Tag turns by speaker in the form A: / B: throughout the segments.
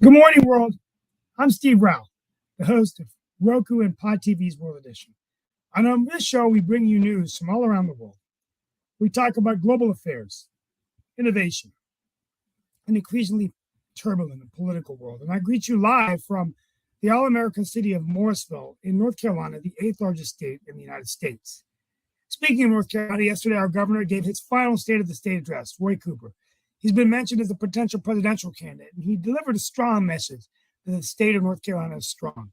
A: Good morning, world. I'm Steve Rao, the host of Roku and Pod TV's World Edition. And on this show, we bring you news from all around the world. We talk about global affairs, innovation, an increasingly turbulent and political world. And I greet you live from the all-American city of Morrisville in North Carolina, the 8th largest state in the United States. Speaking of North Carolina, yesterday our governor gave his final State of the State address, Roy Cooper. He's been mentioned as a potential presidential candidate, and he delivered a strong message that the state of North Carolina is strong.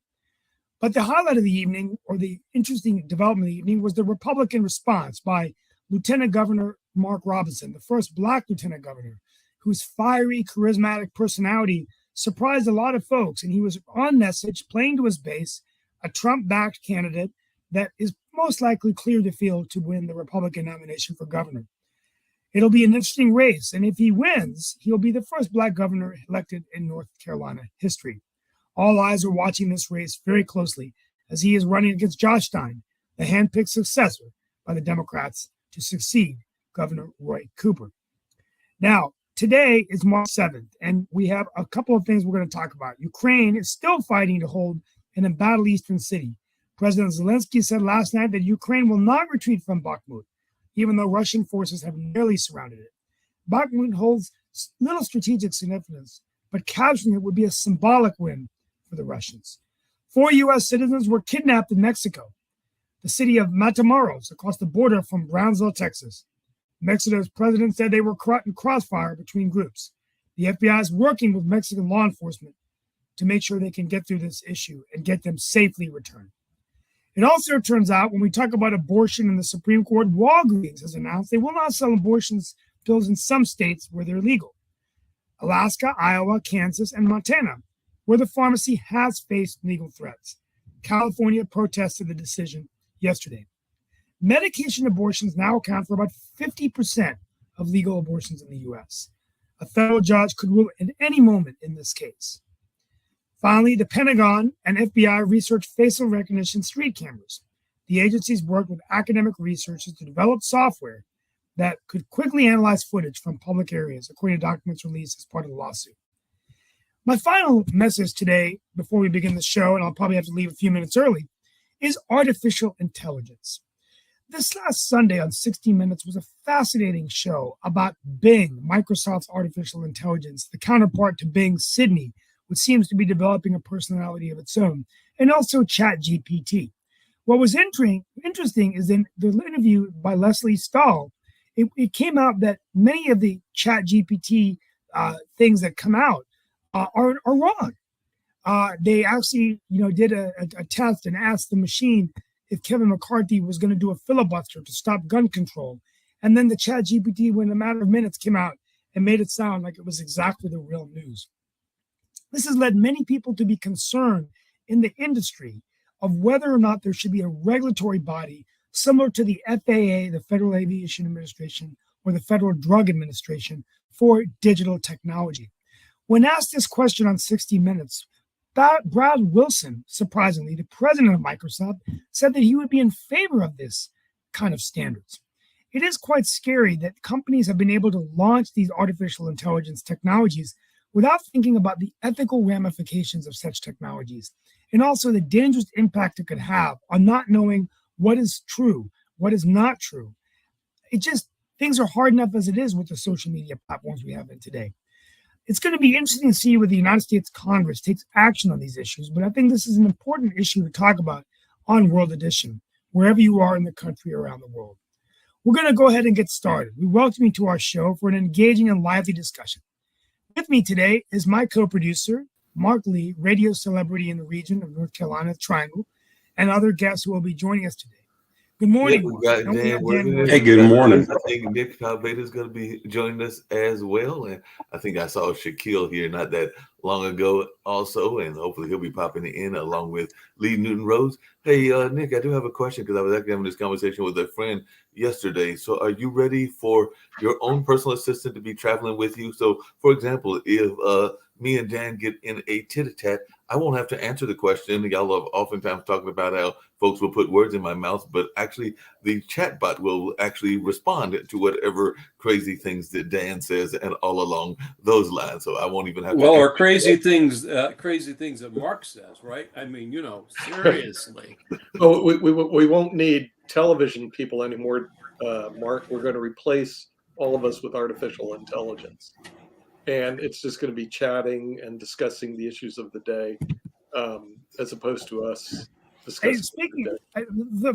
A: But the highlight of the evening, or the interesting development of the evening, was the Republican response by Lieutenant Governor Mark Robinson, the first Black lieutenant governor, whose fiery, charismatic personality surprised a lot of folks. And he was on message, playing to his base, a Trump-backed candidate that is most likely clear the field to win the Republican nomination for governor. It'll be an interesting race, and if he wins, he'll be the first Black governor elected in North Carolina history. All eyes are watching this race very closely as he is running against Josh Stein, the handpicked successor by the Democrats to succeed Governor Roy Cooper. Now, today is March 7th, and we have a couple of things we're going to talk about. Ukraine is still fighting to hold an embattled eastern city. President Zelensky said last night that Ukraine will not retreat from Bakhmut, even though Russian forces have nearly surrounded it. Bakhmut holds little strategic significance, but capturing it would be a symbolic win for the Russians. 4 U.S. citizens were kidnapped in Mexico, the city of Matamoros, across the border from Brownsville, Texas. Mexico's president said they were caught in crossfire between groups. The FBI is working with Mexican law enforcement to make sure they can get through this issue and get them safely returned. It also turns out when we talk about abortion in the Supreme Court, Walgreens has announced they will not sell abortion pills in some states where they're legal. Alaska, Iowa, Kansas, and Montana, where the pharmacy has faced legal threats. California protested the decision yesterday. Medication abortions now account for about 50% of legal abortions in the U.S. A federal judge could rule at any moment in this case. Finally, the Pentagon and FBI researched facial recognition street cameras. The agencies worked with academic researchers to develop software that could quickly analyze footage from public areas, according to documents released as part of the lawsuit. My final message today, before we begin the show, and I'll probably have to leave a few minutes early, is artificial intelligence. This last Sunday on 60 Minutes was a fascinating show about Bing, Microsoft's artificial intelligence, the counterpart to Bing's Sydney, which seems to be developing a personality of its own, and also ChatGPT. What was interesting is in the interview by Lesley Stahl, it came out that many of the ChatGPT things that come out are wrong. They actually, did a test and asked the machine if Kevin McCarthy was going to do a filibuster to stop gun control. And then the ChatGPT, within a matter of minutes, came out and made it sound like it was exactly the real news. This has led many people to be concerned in the industry of whether or not there should be a regulatory body similar to the FAA, the Federal Aviation Administration, or the Federal Drug Administration for digital technology. When asked this question on 60 Minutes, Brad Wilson, surprisingly, the president of Microsoft, said that he would be in favor of this kind of standards. It is quite scary that companies have been able to launch these artificial intelligence technologies without thinking about the ethical ramifications of such technologies, and also the dangerous impact it could have on not knowing what is true, what is not true. Things are hard enough as it is with the social media platforms we have in today. It's going to be interesting to see whether the United States Congress takes action on these issues, but I think this is an important issue to talk about on World Edition, wherever you are in the country or around the world. We're going to go ahead and get started. We welcome you to our show for an engaging and lively discussion. With me today is my co-producer, Mark Lee, radio celebrity in the region of North Carolina Triangle, and other guests who will be joining us today. Good morning.
B: We got
A: Don't we
B: Dan
A: have
B: working.
A: Dan
C: Hey, good morning.
B: I think Nick Pavetta is going to be joining us as well, and I think I saw Shaquille here not that long ago also, and hopefully he'll be popping in along with Lee Newton Rose. Hey, Nick, I do have a question because I was actually having this conversation with a friend yesterday. So, are you ready for your own personal assistant to be traveling with you? So, for example, if me and Dan get in a tit-a-tat, I won't have to answer the question. Y'all love oftentimes talking about how folks will put words in my mouth, but actually the chatbot will actually respond to whatever crazy things that Dan says and all along those lines. So I won't even have to.
C: Well, or crazy things that Mark says, right? I mean, seriously.
D: Oh, we won't need television people anymore, Mark. We're going to replace all of us with artificial intelligence. And it's just going to be chatting and discussing the issues of the day, as opposed to us discussing.
A: Hey, speaking,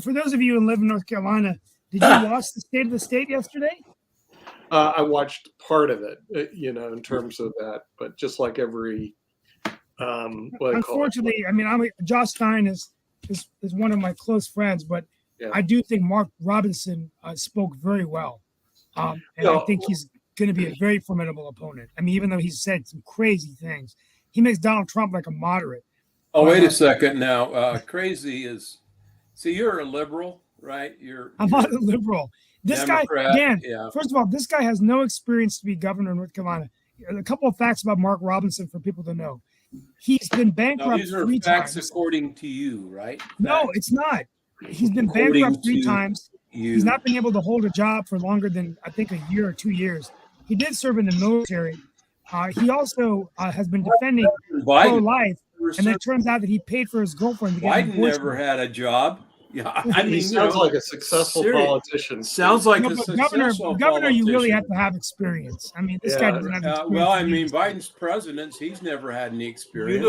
A: for those of you who live in North Carolina, did you watch the State of the State yesterday?
D: I watched part of it, in terms of that, but just like every.
A: Unfortunately, I mean, Josh Stein is one of my close friends, but
D: Yeah.
A: I do think Mark Robinson spoke very well, and I think he's going to be a very formidable opponent. I mean, even though he's said some crazy things, he makes Donald Trump like a moderate.
C: Oh, wait a second now. Crazy is, see, you're a liberal, right?
A: I'm not a liberal. This
C: Democrat,
A: guy, Dan,
C: yeah.
A: First of all, this guy has no experience to be governor of North Carolina. A couple of facts about Mark Robinson for people to know. He's been bankrupt
C: No, these are
A: 3
C: facts
A: times.
C: according to you, right?
A: No,
C: Facts
A: it's not. He's been
C: according
A: bankrupt 3
C: to
A: times.
C: you.
A: He's not been able to hold a job for longer than, I think, a year or 2 years. He did serve in the military. He also has been defending pro-life, and it turns out that he paid for his girlfriend to get an
C: Biden
A: abortion.
C: never had a job. Yeah, I mean,
D: he sounds like a successful politician.
C: Sounds like
A: No,
C: a
A: but
C: successful
A: governor, you really
C: politician.
A: have to have experience. I mean, this guy doesn't have experience.
C: Well, I mean, Biden's president, he's never had any experience.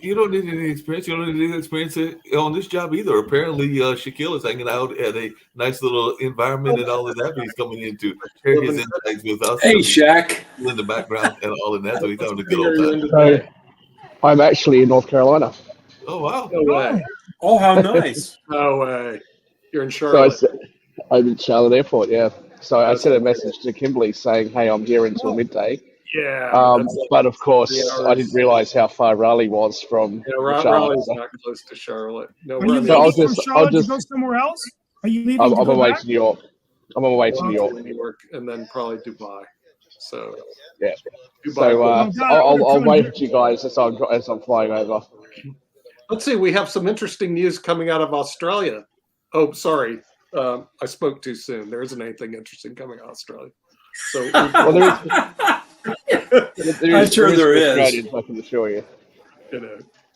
B: You don't need any experience. You don't need any experience on this job either. Apparently, Shaquille is hanging out at a nice little environment and all of that, but he's coming in to share his insights with us.
C: Hey, Shaq.
B: In the background and all of that, so he's having a good old time.
E: So, I'm actually in North Carolina.
B: Oh, wow.
D: No way.
C: Oh, how nice.
D: No way. You're in Charlotte.
E: So I'm in Charlotte Airport, yeah. So I sent a message to Kimberly saying, hey, I'm here until midday.
D: Yeah.
E: But of course, I didn't realize how far Raleigh was from Charlotte.
D: Raleigh's not close to Charlotte. No,
A: Are you leaving from Charlotte to go somewhere else? Are you leaving
E: I'm
A: to
E: on
A: go
E: my way
A: back?
E: to New York. I'm on my way to New
D: York, and then probably Dubai. So
E: yeah.
D: Dubai.
E: So I'll wave at you guys as I'm flying over.
D: Let's see. We have some interesting news coming out of Australia. Oh, sorry. I spoke too soon. There isn't anything interesting coming out of Australia. So
E: well,
C: I'm sure there is.
E: I can assure you.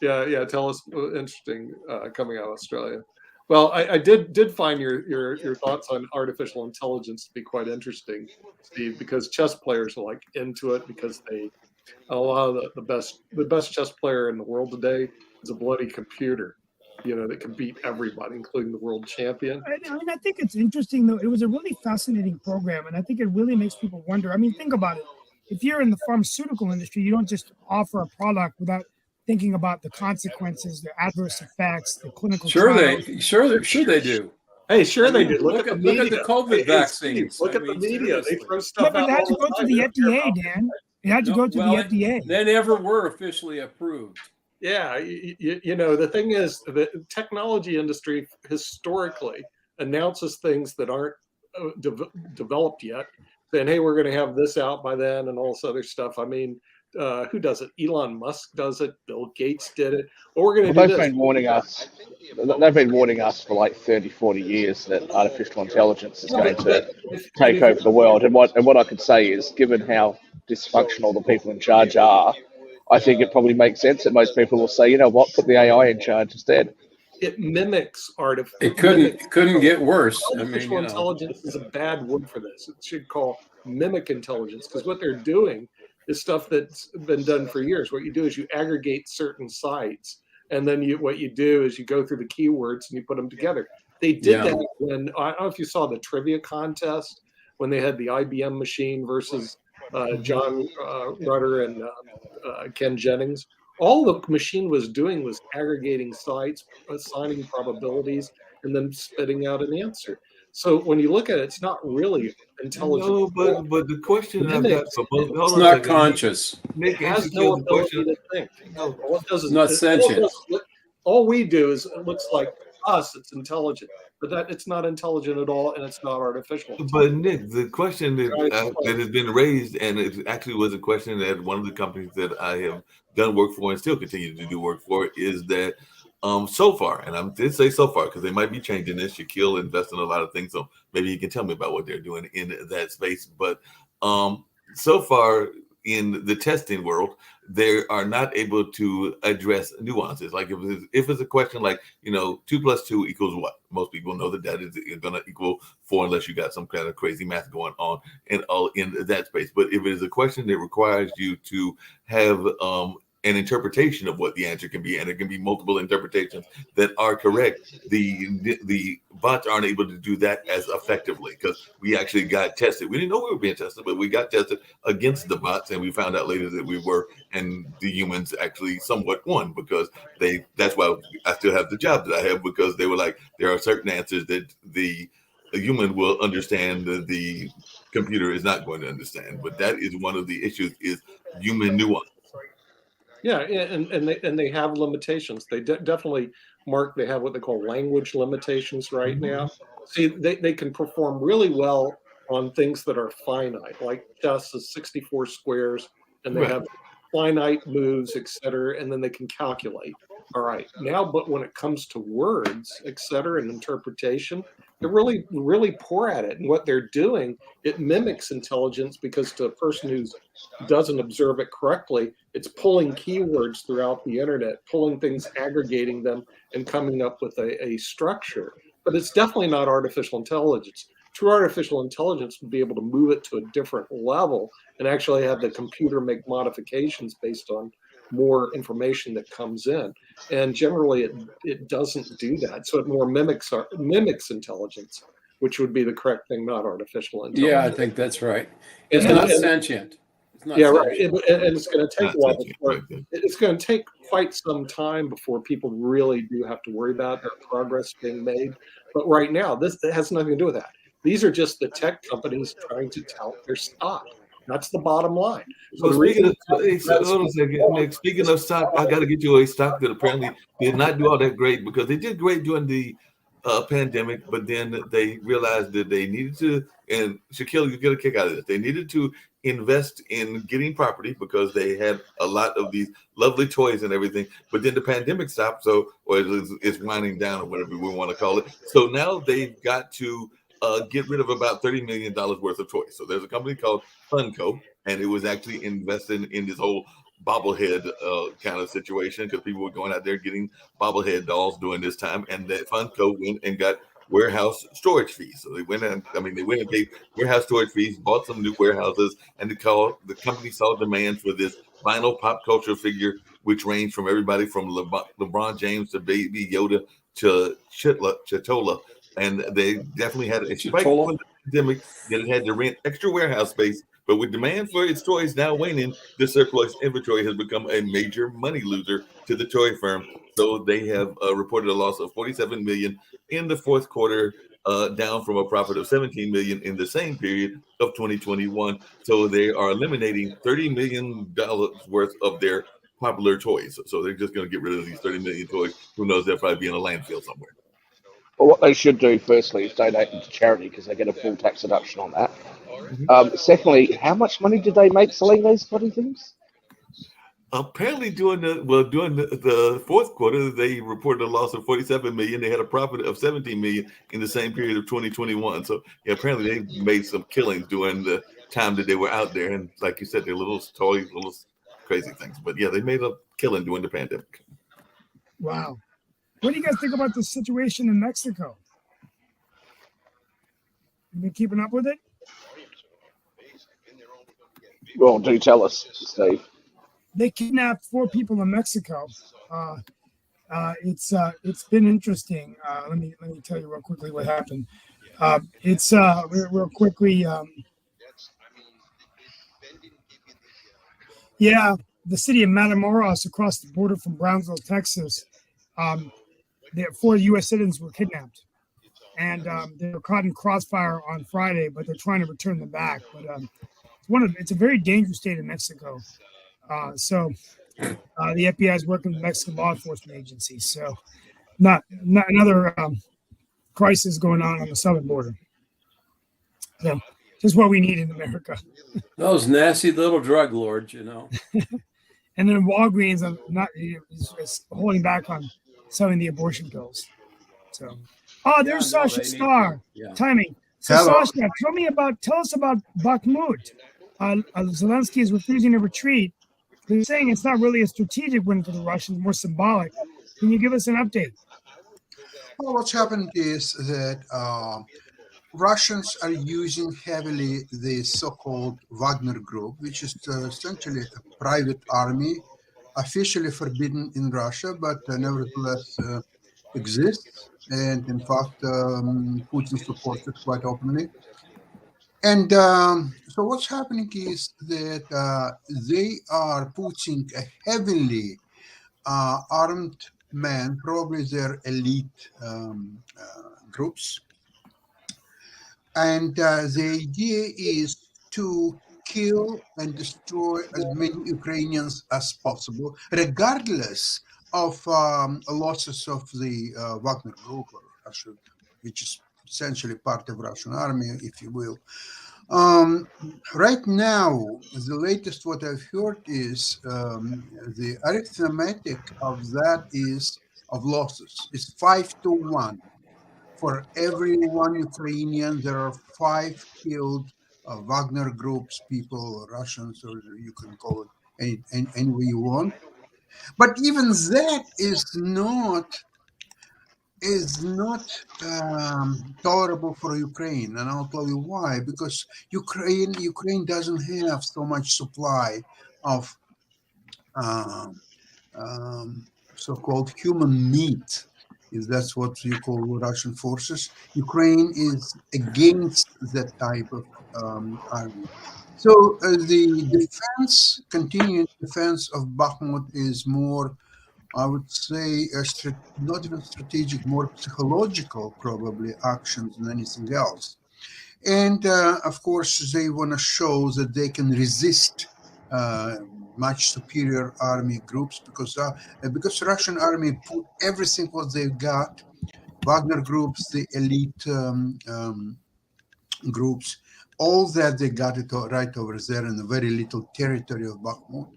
D: Yeah. Tell us interesting coming out of Australia. Well, I did find your thoughts on artificial intelligence to be quite interesting, Steve, because chess players are like into it because a lot of the best chess player in the world today is a bloody computer, that can beat everybody, including the world champion.
A: I mean, I think it's interesting, though. It was a really fascinating program, and I think it really makes people wonder. I mean, think about it. If you're in the pharmaceutical industry, you don't just offer a product without thinking about the consequences, the adverse effects, the clinical trials.
C: Sure they do.
D: Hey, sure they do. Look at
C: the COVID vaccines.
D: Look at the media. They throw stuff out.
A: But it had to go to the FDA, Dan. It had to go to the FDA.
C: They never were officially approved.
D: Yeah, the thing is, the technology industry historically announces things that aren't developed yet, saying, hey, we're going to have this out by then and all this other stuff. I mean, who does it? Elon Musk does it. Bill Gates did it. Or we're going to do this.
E: They've been warning us for like 30, 40 years that artificial intelligence is going to take over the world. And what I could say is, given how dysfunctional the people in charge are, I think it probably makes sense that most people will say, you know what, put the AI in charge instead.
D: It mimics artificial.
C: It couldn't get worse.
D: Artificial intelligence is a bad word for this. It should call mimic intelligence, because what they're doing is stuff that's been done for years. What you do is you aggregate certain sites, and then what you do is you go through the keywords and you put them together. They did that when, I don't know if you saw the trivia contest, when they had the IBM machine versus John Rutter and Ken Jennings. All the machine was doing was aggregating sites, assigning probabilities, and then spitting out an answer. So when you look at it, it's not really intelligent.
B: No, but the question I've got for both,
C: It's
B: hold on a
C: not
B: second,
C: conscious.
B: Nick,
D: It has
B: answer
D: no
B: the
D: ability
B: question.
D: to think.
B: No,
D: All it does is
C: Not sentient.
D: all we do is it looks like us. It's intelligent, but that it's not intelligent at all, and it's not artificial.
B: but Nick, the question
D: Right.
B: that has been raised, and it actually was a question that one of the companies that I have done work for and still continue to do work for, is that so far, and I did say so far because they might be changing this. Shaquille invests in a lot of things, so maybe he can tell me about what they're doing in that space. But so far in the testing world, they are not able to address nuances. Like if it's a question like, 2 + 2 = what? Most people know that is going to equal 4 unless you got some kind of crazy math going on and all in that space. But if it is a question that requires you to have an interpretation of what the answer can be, and it can be multiple interpretations that are correct, the bots aren't able to do that as effectively, because we actually got tested. We didn't know we were being tested, but we got tested against the bots, and we found out later that we were, and the humans actually somewhat won, because that's why I still have the job that I have, because they were like, there are certain answers that the human will understand, that the computer is not going to understand. But that is one of the issues, is human nuance.
D: Yeah, and they have limitations. They definitely, Mark, they have what they call language limitations right now. See, they can perform really well on things that are finite, like chess is 64 squares, and they
B: Right.
D: have finite moves, etc., and then they can calculate. All right, now, but when it comes to words, etc., and interpretation, they're really, really poor at it. And what they're doing, it mimics intelligence, because to a person who doesn't observe it correctly, it's pulling keywords throughout the internet, pulling things, aggregating them, and coming up with a structure. But it's definitely not artificial intelligence. True artificial intelligence would be able to move it to a different level and actually have the computer make modifications based on more information that comes in. And generally, it doesn't do that. So it more mimics intelligence, which would be the correct thing, not artificial intelligence.
C: Yeah, I think that's right. It's
D: And-
C: not
D: and-
C: sentient. It's not
D: Yeah, right.
C: sentient.
D: And it's going to take
B: Not
D: a while
B: sentient,
D: before
B: right there.
D: it's going to take quite some time before people really do have to worry about their progress being made. But right now, this has nothing to do with that. These are just the tech companies trying to tout their stock. That's the bottom line.
B: So
D: the
B: speaking
D: reason-
B: of, hey, so hold on a second, Nick. Speaking of stock, I got to get you a stock that apparently did not do all that great, because they did great during the pandemic, but then they realized that they needed to, and Shaquille, you get a kick out of this. They needed to invest in getting property, because they had a lot of these lovely toys and everything. But then the pandemic stopped, so, or it's winding down, or whatever we want to call it. So now they've got to get rid of about $30 million worth of toys. So there's a company called Funko, and it was actually investing in this whole bobblehead kind of situation, because people were going out there getting bobblehead dolls during this time, and that Funko went and got warehouse storage fees. So they went and paid warehouse storage fees, bought some new warehouses, and the company saw demand for this vinyl pop culture figure, which ranged from everybody from LeBron James to Baby Yoda to Chitola. And they definitely had a spike
C: Chitola?
B: when the pandemic that it had to rent extra warehouse space. But with demand for its toys now waning, the surplus inventory has become a major money loser to the toy firm. So they have reported a loss of $47 million in the fourth quarter, down from a profit of $17 million in the same period of 2021. So they are eliminating $30 million worth of their popular toys. So they're just going to get rid of these 30 million toys. Who knows? They'll probably be in a landfill somewhere.
E: Well, what they should do firstly is donate them to charity, because they get a full tax deduction on that. Secondly, how much money did they make selling those bloody things?
B: Apparently, during the fourth quarter, they reported a loss of $47 million. They had a profit of $17 million in the same period of 2021. So yeah, apparently they made some killings during the time that they were out there. And like you said, they're little toys, little crazy things. But yeah, they made a killing during the pandemic.
A: Wow. What do you guys think about the situation in Mexico? You been keeping up with it?
E: Well, do tell us, Steve.
A: They kidnapped 4 people in Mexico. It's been interesting. Let me tell you real quickly what happened. It's real quickly. Yeah, the city of Matamoros across the border from Brownsville, Texas. 4 U.S. citizens were kidnapped, and they were caught in crossfire on Friday, but they're trying to return them back. But it's a very dangerous state of Mexico. So the FBI is working with Mexican law enforcement agencies. So not another crisis going on the southern border. So just what we need in America.
C: Those nasty little drug lords, you know.
A: And then Walgreens is holding back on selling the abortion pills. So, there's
C: Yeah, no,
A: Sasha
C: they need
A: Starr.
C: to. Yeah.
A: Timing. So,
F: Hello.
A: Sasha, tell us about Bakhmut. Zelensky is refusing to retreat. They're saying it's not really a strategic win for the Russians, more symbolic. Can you give us an update?
F: Well, what's happened is that Russians are using heavily the so-called Wagner Group, which is essentially a private army, officially forbidden in Russia, but nevertheless exists. And in fact, Putin supports it quite openly. And so what's happening is that they are putting a heavily armed men, probably their elite groups. And the idea is to kill and destroy as many Ukrainians as possible, regardless of losses of the Wagner Group, which is essentially part of Russian army, if you will. Right now, the latest what I've heard is the arithmetic of that is of losses is 5-1. For every 1 Ukrainian, there are 5 killed Wagner groups, people, Russians, or you can call it any way you want. But even that is not tolerable for Ukraine, and I'll tell you why. Because Ukraine doesn't have so much supply of so-called human meat, if that's what you call Russian forces. Ukraine is against that type of army. So the continuing defense of Bakhmut is more, I would say, not even strategic, more psychological, probably, actions than anything else. And of course, they want to show that they can resist much superior army groups because Russian army put everything what they've got, Wagner groups, the elite groups, all that they got it right over there in a very little territory of Bakhmut.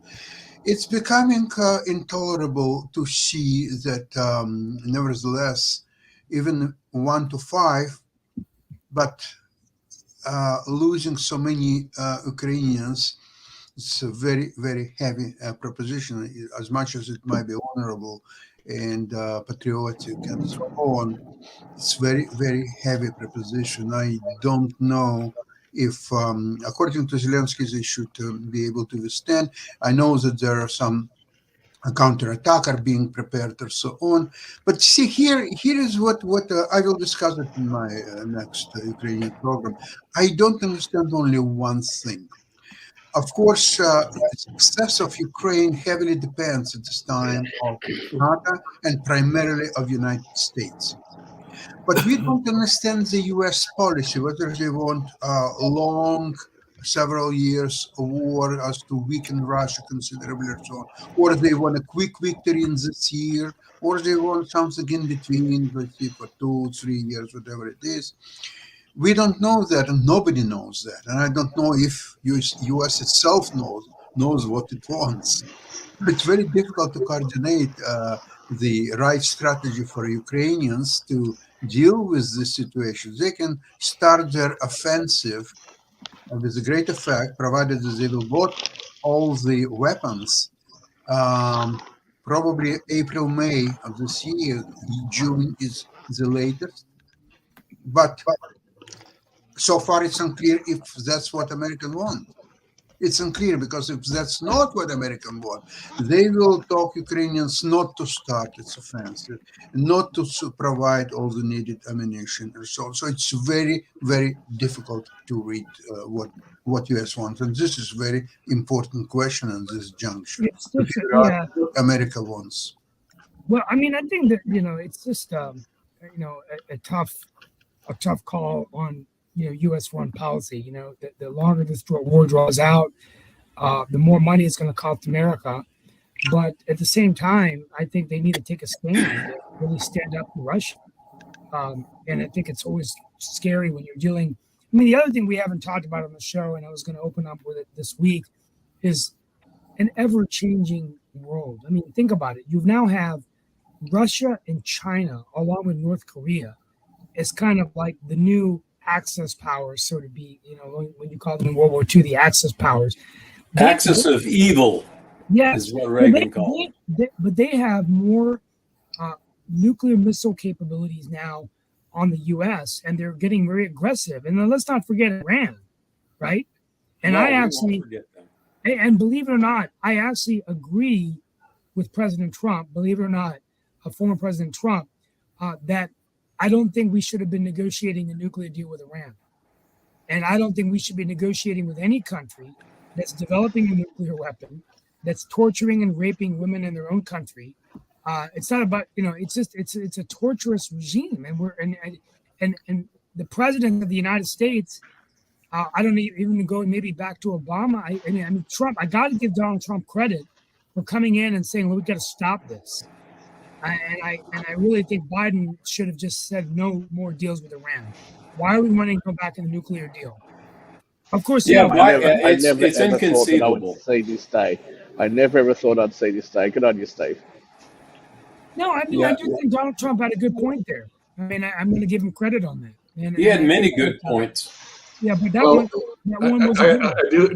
F: It's becoming intolerable to see that nevertheless, even 1-5, but losing so many Ukrainians, it's a very, very heavy proposition, as much as it might be honorable and patriotic and so on. It's very, very heavy proposition. I don't know if, according to Zelensky, they should be able to withstand. I know that there are some counterattack are being prepared or so on. But see, here is what I will discuss it in my next Ukrainian program. I don't understand only one thing. Of course, the success of Ukraine heavily depends at this time of NATO and primarily of United States. But we don't understand the U.S. policy, whether they want long, several years of war as to weaken Russia considerably or so on, or they want a quick victory in this year, or they want something in between, let's see, for 2-3 years, whatever it is. We don't know that, and nobody knows that. And I don't know if U.S. itself knows what it wants. It's very difficult to coordinate the right strategy for Ukrainians to deal with this situation. They can start their offensive with a great effect, provided that they will bought all the weapons, probably April, May of this year. June is the latest. But so far it's unclear if that's what Americans want. It's unclear because if that's not what Americans want, they will talk Ukrainians not to start its offensive, not to provide all the needed ammunition and so on. So it's very, very difficult to read what U.S. wants, and this is a very important question in this juncture.
A: It's just,
F: What America wants.
A: Well, I mean, I think that it's just a tough call on U.S. foreign policy. The longer this war draws out, the more money it's going to cost America. But at the same time, I think they need to take a stand, really stand up to Russia. And I think it's always scary when you're dealing. I mean, the other thing we haven't talked about on the show, and I was going to open up with it this week, is an ever-changing world. I mean, think about it. You now have Russia and China, along with North Korea, is kind of like the new Axis powers, so to be. When you call them in World War II, the Axis powers.
C: Axis of evil.
A: Yes,
C: is what Reagan called it.
A: But they have more nuclear missile capabilities now on the U.S., and they're getting very aggressive. And then let's not forget Iran, right? And
C: No,
A: I
C: we won't
A: actually,
C: forget them.
A: and believe it or not, I actually agree with President Trump, believe it or not, former President Trump, that I don't think we should have been negotiating a nuclear deal with Iran. And I don't think we should be negotiating with any country that's developing a nuclear weapon, that's torturing and raping women in their own country. It's not about, it's a torturous regime. And the president of the United States, I don't even go maybe back to Obama. I mean, Trump, I got to give Donald Trump credit for coming in and saying, well, we got to stop this. And I really think Biden should have just said no more deals with Iran. Why are we wanting to go back in the nuclear deal? Of course,
C: Yeah,
E: it's
C: it's inconceivable.
E: See this day. I never ever thought I'd see this day. Good on you, Steve.
A: No, I mean, I do think Donald Trump had a good point there. I mean, I'm going to give him credit on that. And
C: He had many good points.
A: Yeah, but that one was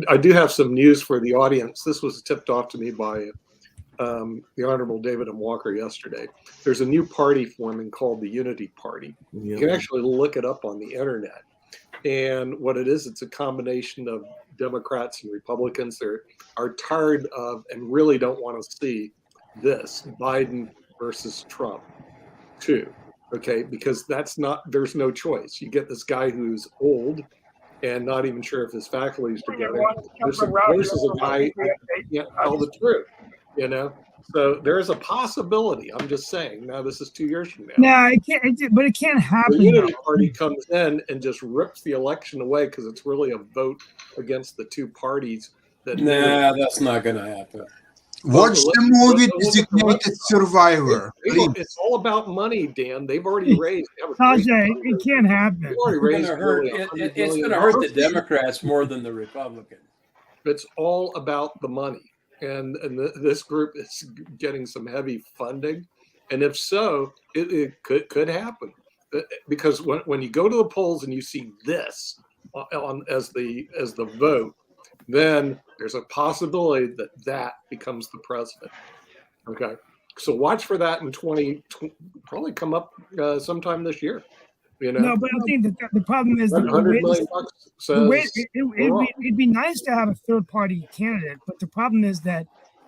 D: I do have some news for the audience. This was tipped off to me by the Honorable David M. Walker yesterday. There's a new party forming called the Unity Party. You can actually look it up on the internet. And what it is, it's a combination of Democrats and Republicans. They are tired of and really don't want to see this Biden versus Trump too. Okay, because there's no choice. You get this guy who's old and not even sure if his faculty is together versus a guy who can't tell the truth, So there's a possibility. I'm just saying. Now this is 2 years from now.
A: No, it can't. But it can't happen.
D: The Unity Party comes in and just rips the election away because it's really a vote against the two parties.
C: That's not going to happen.
F: Watch the movie Designated Survivor.
D: It's all about money, Dan. They've already raised.
A: Tajay, it can't happen.
C: It's going to hurt the Democrats more than the Republicans.
D: It's all about the money. And this group is getting some heavy funding, and if so, it could happen, because when you go to the polls and you see this as the vote, then there's a possibility that becomes the president. Okay, so watch for that in 2020, probably come up sometime this year.
A: No, but I think that the problem is
D: $100 million
A: it'd be nice to have a third party candidate, but the problem is that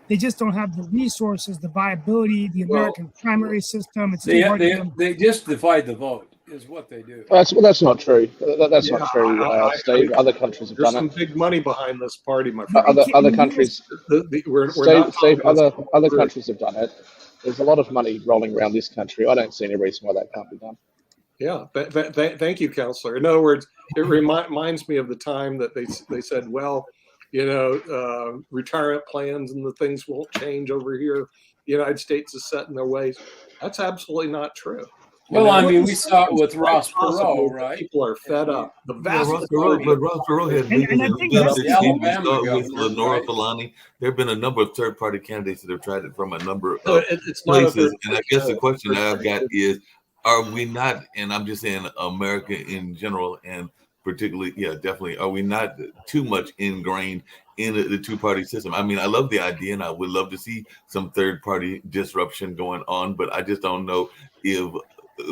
A: they just don't have the resources, the viability, the American primary system. It's
C: they just divide the vote is what they do.
E: That's not true. That's not true, Steve. Other countries have
D: There's
E: done
D: some big money behind this party, my friend.
E: Other countries.
D: Steve,
E: other countries have done it. There's a lot of money rolling around this country. I don't see any reason why that can't be done.
D: Yeah, thank you, Counselor. In other words, it reminds me of the time that they said, well, retirement plans and the things won't change over here. The United States is set in their ways. That's absolutely not true.
C: Well, I mean, we saw it with Ross Perot, right?
D: People are fed up. The vast
B: Ross Perot had
A: and I think
B: with
C: Alabama
B: Lenora
C: right?
B: Falani. There have been a number of third-party candidates that have tried it from a number of
D: it's not
B: places. And I guess the question I've got is, are we not, and I'm just saying America in general, and particularly, definitely, are we not too much ingrained in the two-party system? I mean, I love the idea, and I would love to see some third-party disruption going on, but I just don't know if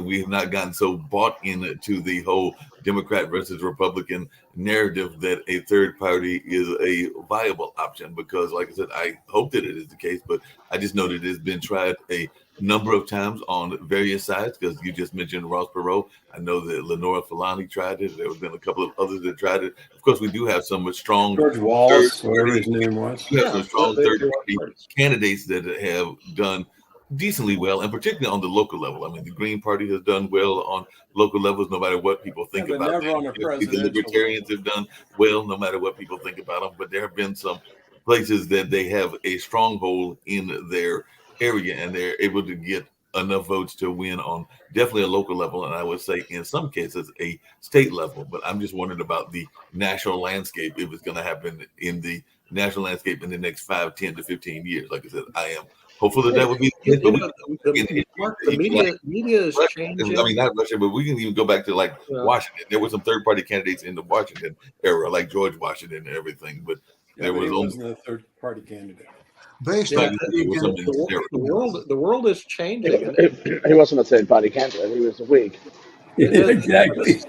B: we have not gotten so bought into the whole Democrat versus Republican narrative that a third party is a viable option. Because, like I said, I hope that it is the case, but I just know that it has been tried a number of times on various sides. Because you just mentioned Ross Perot, I know that Lenora Fulani tried it. There have been a couple of others that tried it. Of course, we do have some strong
C: George Wallace, whatever his name was.
B: we have some strong
D: they-
B: third
D: they-
B: party candidates that have done decently well, and particularly on the local level. I mean, the Green Party has done well on local levels, no matter what people think
C: Yeah, but
B: about
C: never
B: them.
C: on a
B: The
C: presidential
B: Libertarians have done well, no matter what people think about them. But there have been some places that they have a stronghold in their area, and they're able to get enough votes to win on definitely a local level, and I would say in some cases a state level. But I'm just wondering about the national landscape, if it's going to happen in the national landscape in the next 5, 10 to 15 years. Like I said, I am hopeful that that would be the case.
D: You
B: But
D: know, Mark,
B: we
D: the
B: can,
D: media is
B: Russia,
D: changing.
B: I mean, not Russia, but we can even go back to like
D: Yeah.
B: Washington. There were some third party candidates in the Washington era, like George Washington and everything. But
C: Yeah,
B: there
C: but
B: was
C: he
B: only
C: wasn't a third party candidate.
F: Based
D: Yeah,
F: on
B: there was some in this era.
D: the world is changing. And
E: He wasn't a third party candidate. He was a Whig.
D: it is-
C: Exactly.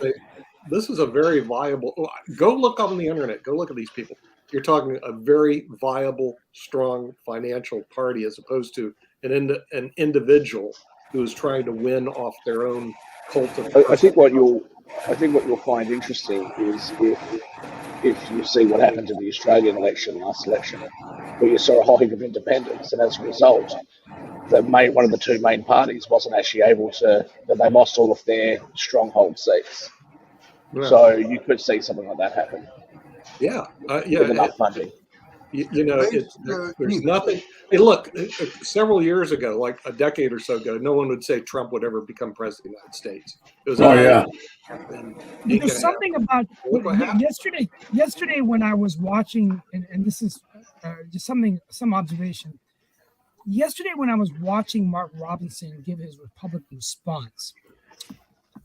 D: This is a very viable. Go look on the internet. Go look at these people. You're talking a very viable, strong financial party as opposed to an individual who is trying to win off their own cult of.
E: I think what you'll find interesting is if you see what happened in the Australian election, last election, where you saw a whole heap of independents, and as a result, one of the two main parties wasn't actually able to. That they lost all of their stronghold seats.
D: Yeah.
E: So you could see something like that happen
D: yeah,
E: with enough funding.
D: You know, there's nothing. Hey, look, several years ago, like a decade or so ago, no one would say Trump would ever become president of the United States. It was
C: Oh, yeah.
A: There's something about
D: Look what happened.
A: yesterday when I was watching, and this is just some observation. Yesterday when I was watching Mark Robinson give his Republican response,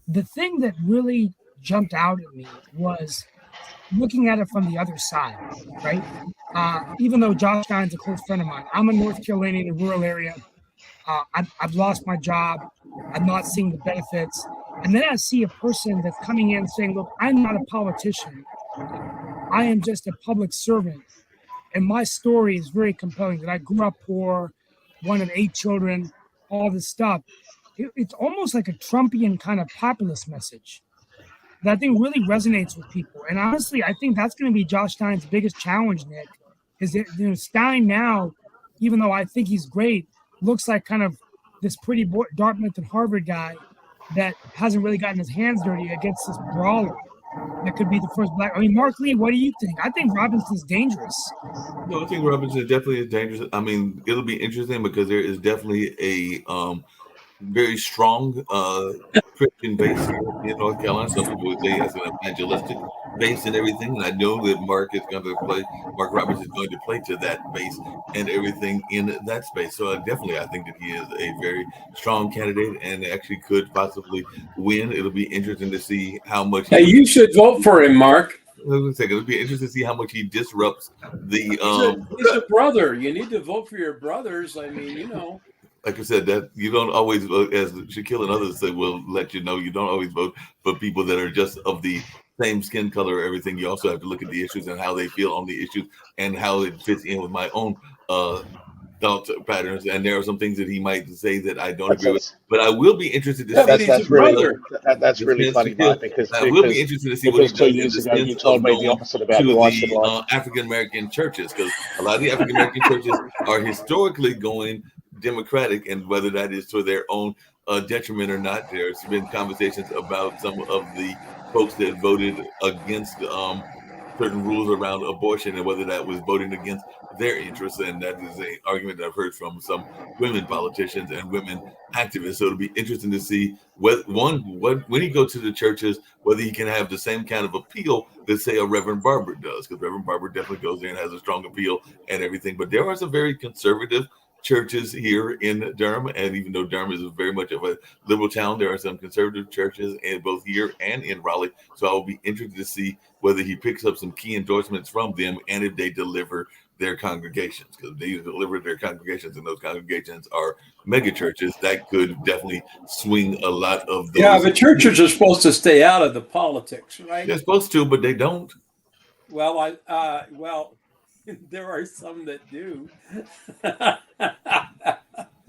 A: the thing that really jumped out at me was looking at it from the other side, right? Even though Josh Stein's a close friend of mine, I'm a North Carolinian in a rural area. I've lost my job. I'm not seeing the benefits. And then I see a person that's coming in saying, look, I'm not a politician. I am just a public servant. And my story is very compelling that I grew up poor, one of 8 children, all this stuff. It's almost like a Trumpian kind of populist message that I think really resonates with people. And honestly, I think that's going to be Josh Stein's biggest challenge, Nick, is that Stein now, even though I think he's great, looks like kind of this pretty boy, Dartmouth and Harvard guy that hasn't really gotten his hands dirty against this brawler that could be the first black. I mean, Mark Lee, what do you think? I think Robinson's dangerous.
B: No, I think Robinson definitely is dangerous. I mean, it'll be interesting because there is definitely a very strong Christian base here in North Carolina. Some people would say he has an evangelistic base and everything. And I know that Mark Roberts is going to play to that base and everything in that space. So definitely, I think that he is a very strong candidate and actually could possibly win. It'll be interesting to see how much.
C: Hey, you should vote for him, Mark.
B: It'll be interesting to see how much he disrupts the.
C: He's a brother. You need to vote for your brothers. I mean, you know.
B: Like I said, that you don't always, as Shaquille and others say, will let you know, you don't always vote for people that are just of the same skin color or everything. You also have to look at the issues and how they feel on the issues and how it fits in with my own thought patterns. And there are some things that he might say that I don't agree with. But I will be interested to see.
E: That's really funny, Mike, because
B: I will be interested to see what he does
E: 2 years ago you told me the opposite about
B: to
E: why should
B: the African American churches, because a lot of the African American churches are historically going Democratic, and whether that is to their own detriment or not, there's been conversations about some of the folks that voted against certain rules around abortion and whether that was voting against their interests. And that is an argument that I've heard from some women politicians and women activists. So it'll be interesting to see when he goes to the churches, whether he can have the same kind of appeal that, say, a Reverend Barber does, because Reverend Barber definitely goes there and has a strong appeal and everything. But there are some very conservative churches here in Durham, and even though Durham is very much of a liberal town, there are some conservative churches in both here and in Raleigh. So I will be interested to see whether he picks up some key endorsements from them and if they deliver their congregations, because they deliver their congregations, and those congregations are mega churches that could definitely swing a lot of those.
C: Yeah, but churches are supposed to stay out of the politics, right?
B: They're supposed to, but they don't.
C: Well, well, there are some that do.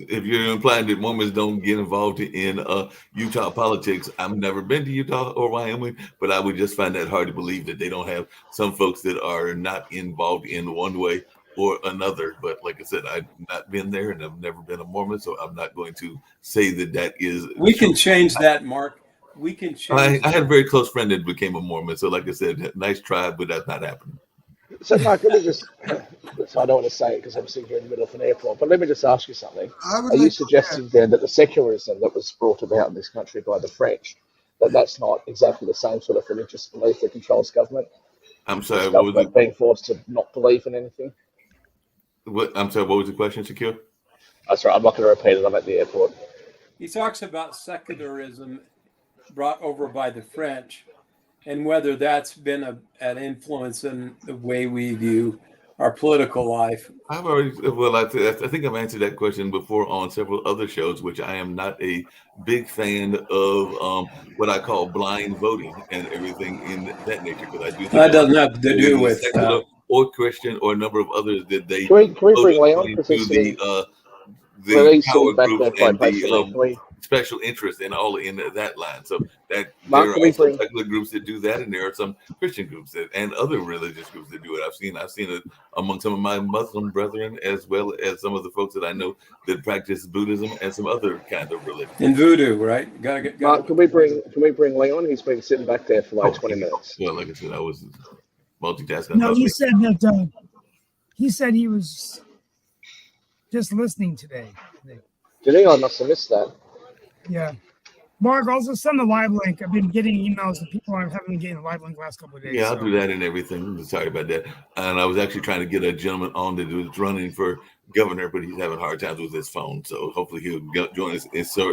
B: If you're implying that Mormons don't get involved in Utah politics, I've never been to Utah or Wyoming, but I would just find that hard to believe that they don't have some folks that are not involved in one way or another. But like I said, I've not been there, and I've never been a Mormon, so I'm not going to say that that is.
C: We can change that, Mark. We can change.
B: I had a very close friend that became a Mormon, so like I said, nice try, but that's not happening.
E: So, Mark, let me just, so I don't want to say it because I'm sitting here in the middle of an airport, but let me just ask you something. Are you suggesting then that the secularism that was brought about in this country by the French, that's not exactly the same sort of religious belief that controls government?
B: I'm sorry, what was it?
E: Being forced to not believe in anything?
B: I'm sorry, what was the question, Shaquille?
E: That's right, I'm not going to repeat it, I'm at the airport.
C: He talks about secularism brought over by the French, and whether that's been an influence in the way we view our political life.
B: I've already, well, I think I've answered that question before on several other shows, which I am not a big fan of what I call blind voting and everything in that nature. Because I do think
C: that doesn't have to do with
B: secular or Christian or a number of others that they
E: can we bring Leon
B: to the power groups and the special interest in all in that line. So that
E: Mark,
B: there are some secular groups that do that, and there are some Christian groups and other religious groups that do it. I've seen it among some of my Muslim brethren, as well as some of the folks that I know that practice Buddhism and some other kind of religion.
C: In voodoo, right?
E: Mark, can we bring Leon? He's been sitting back there for like 20 minutes.
B: Well, like I said, I was multitasking.
A: No, he said that he was just listening today.
E: Did he? I must have missed that.
A: Yeah. Mark, also send the live link. I've been getting emails and people haven't been getting the live link the last couple of days.
B: Yeah, I'll do that and everything. Sorry about that. And I was actually trying to get a gentleman on that was running for governor, but he's having hard times with his phone. So hopefully he'll join us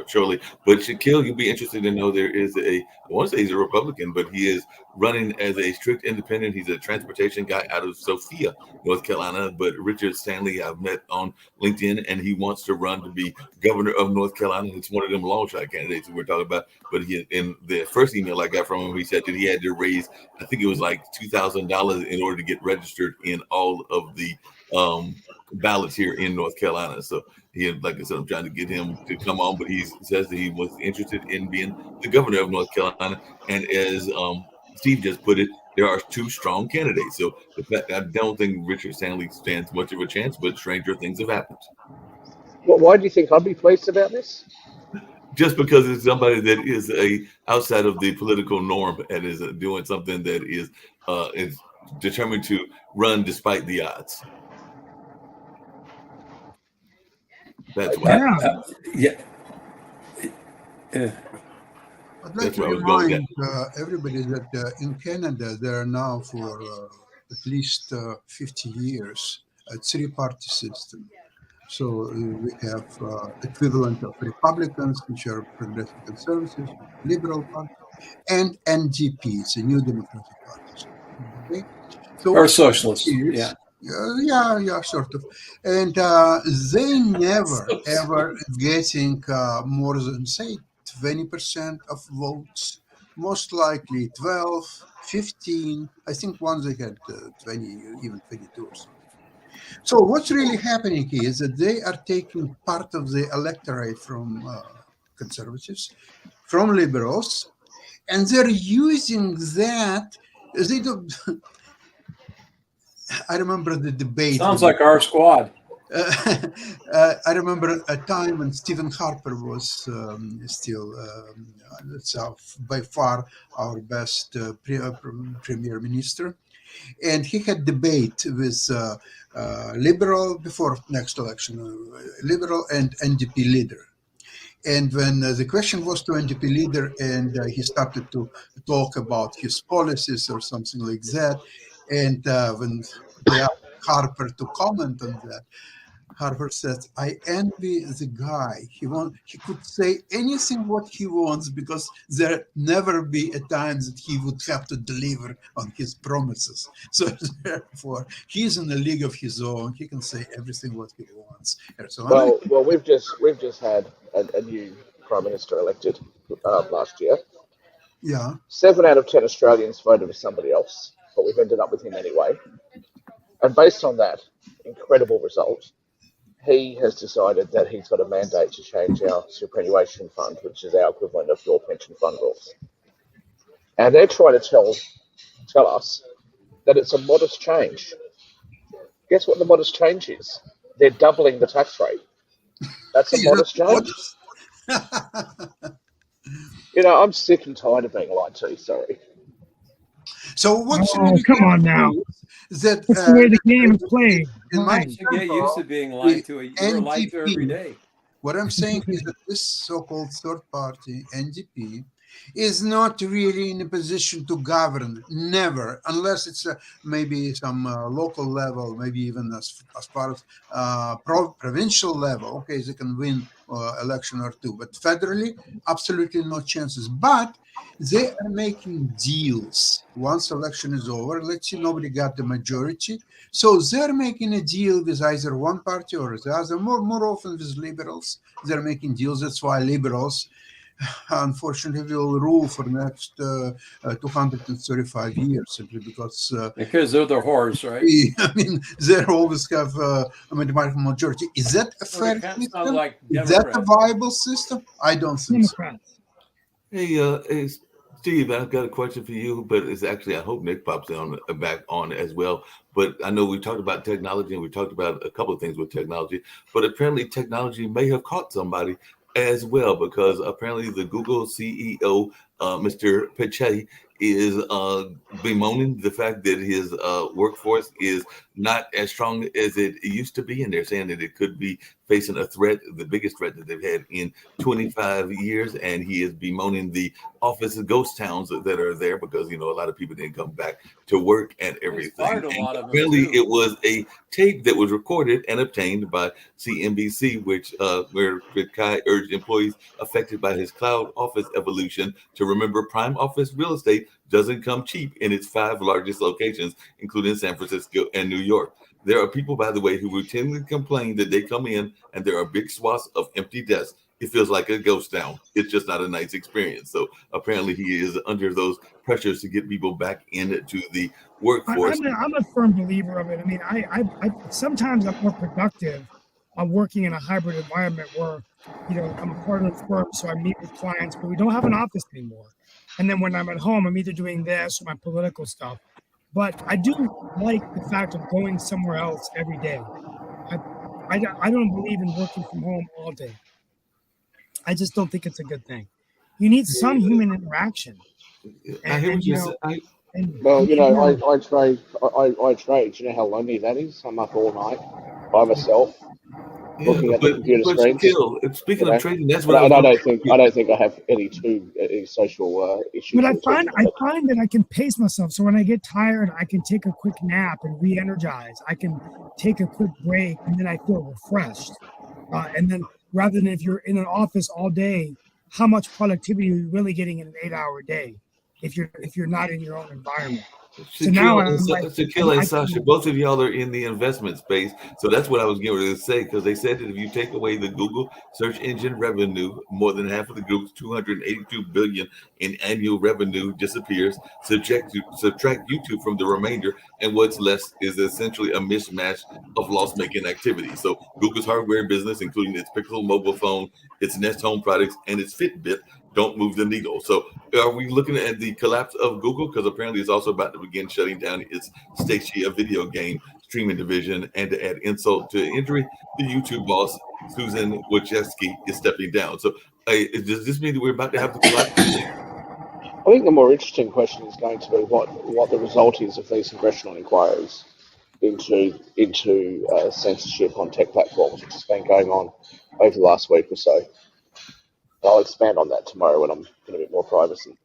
B: shortly. But Shaquille, you'll be interested to know there is I want to say he's a Republican, but he is running as a strict independent. He's a transportation guy out of Sophia, North Carolina. But Richard Stanley, I've met on LinkedIn, and he wants to run to be governor of North Carolina. It's one of them long shot candidates that we're talking about. But in the first email I got from him, he said that he had to raise, I think it was like $2,000 in order to get registered in all of the ballots here in North Carolina. So he, like I said, I'm trying to get him to come on, but he says that he was interested in being the governor of North Carolina. And as Steve just put it, there are two strong candidates. So the fact, I don't think Richard Stanley stands much of a chance, but stranger things have happened.
E: Well, why do you think I'd be pleased about this?
B: Just because it's somebody that is outside of the political norm and is doing something that is determined to run despite the odds. That's why.
C: Yeah.
F: I'd like to remind everybody that in Canada, there are now for at least 50 years a three-party system. So we have equivalent of Republicans, which are Progressive Conservatives, Liberal Party, and NDP, it's a New Democratic Party. Okay? So
C: or socialists, yeah.
F: Yeah, sort of. And they never, ever getting more than, say, 20% of votes, most likely 12, 15. I think once they had 20, even 22 or something. So what's really happening here is that they are taking part of the electorate from conservatives, from liberals, and they're using that. They don't. I remember the debate.
C: Sounds like our squad.
F: I remember a time when Stephen Harper was still by far our best premier minister, and he had debate with liberal before next election, liberal and NDP leader. And when the question was to NDP leader, and he started to talk about his policies or something like that, and when they asked Harper to comment on that, Harper says, I envy the guy. He could say anything what he wants because there never be a time that he would have to deliver on his promises. So therefore, he's in a league of his own. He can say everything what he wants.
E: Well, we've just had a new prime minister elected last year.
F: Yeah.
E: 7 out of 10 Australians voted for somebody else, but we've ended up with him anyway. And based on that incredible result, he has decided that he's got a mandate to change our superannuation fund, which is our equivalent of your pension fund rules. And they're trying to tell us that it's a modest change. Guess what the modest change is? They're doubling the tax rate. That's a modest change. You know, I'm sick and tired of being lied to, sorry.
F: So what should
A: Oh,
F: we
A: come on now.
F: That
A: That's the way the game is played.
F: in my
C: You should get used to being lied to. You're lied to every day.
F: What I'm saying is that this so-called third party, NDP, is not really in a position to govern, never, unless it's maybe some local level, maybe even as far as provincial level. Okay, they can win election or two, but federally, absolutely no chances. But they are making deals. Once election is over, let's see, nobody got the majority. So they're making a deal with either one party or the other, more often with liberals. They're making deals. That's why liberals, unfortunately, will rule for the next 235 years, simply because
C: they're the whores, right?
F: I mean, they always have a majority. Is that a fair system?
C: Like
F: is that a viable system? I don't think so.
B: Hey, Steve, I've got a question for you, but it's actually, I hope Nick pops back on as well. But I know we talked about technology and we talked about a couple of things with technology, but apparently technology may have caught somebody as well, because apparently the Google CEO, Mr. Pichai, is bemoaning the fact that his workforce is not as strong as it used to be, and they're saying that it could be facing a threat, the biggest threat that they've had in 25 years, and he is bemoaning the office ghost towns that are there because, you know, a lot of people didn't come back to work and everything. Apparently it was a tape that was recorded and obtained by CNBC, which where Pichai urged employees affected by his cloud office evolution to remember prime office real estate doesn't come cheap in its 5 largest locations, including San Francisco and New York. There are people, by the way, who routinely complain that they come in and there are big swaths of empty desks. It feels like a ghost town. It's just not a nice experience. So apparently he is under those pressures to get people back into the workforce.
A: I'm a firm believer of it. I mean, I sometimes I'm more productive on working in a hybrid environment where, you know, I'm a part of the firm, so I meet with clients, but we don't have an office anymore. And then when I'm at home, I'm either doing this or my political stuff. But I do like the fact of going somewhere else every day. I don't believe in working from home all day. I just don't think it's a good thing. You need some human interaction.
B: I hear what you say.
E: Well, you know, I trade. You know how lonely that is? I'm up all night by myself, looking at the computer screen.
B: Speaking of trading, that's what
E: I don't think I have any social issues.
A: But I find that I can pace myself. So when I get tired, I can take a quick nap and re-energize. I can take a quick break, and then I feel refreshed. And then rather than if you're in an office all day, how much productivity are you really getting in an 8-hour day if you're not in your own environment?
B: Shaquille and Sasha, both of y'all are in the investment space. So that's what I was getting ready to say, because they said that if you take away the Google search engine revenue, more than half of the group's $282 billion in annual revenue disappears. Subtract YouTube from the remainder, and what's left is essentially a mismatch of loss-making activity. So Google's hardware business, including its Pixel mobile phone, its Nest Home products, and its Fitbit, don't move the needle. So are we looking at the collapse of Google? Because apparently it's also about to begin shutting down its Stadia video game streaming division. And to add insult to injury, the YouTube boss, Susan Wojcicki, is stepping down. So does this mean that we're about to have the collapse?
E: I think the more interesting question is going to be what the result is of these congressional inquiries into censorship on tech platforms, which has been going on over the last week or so. I'll expand on that tomorrow when I'm in a bit more privacy.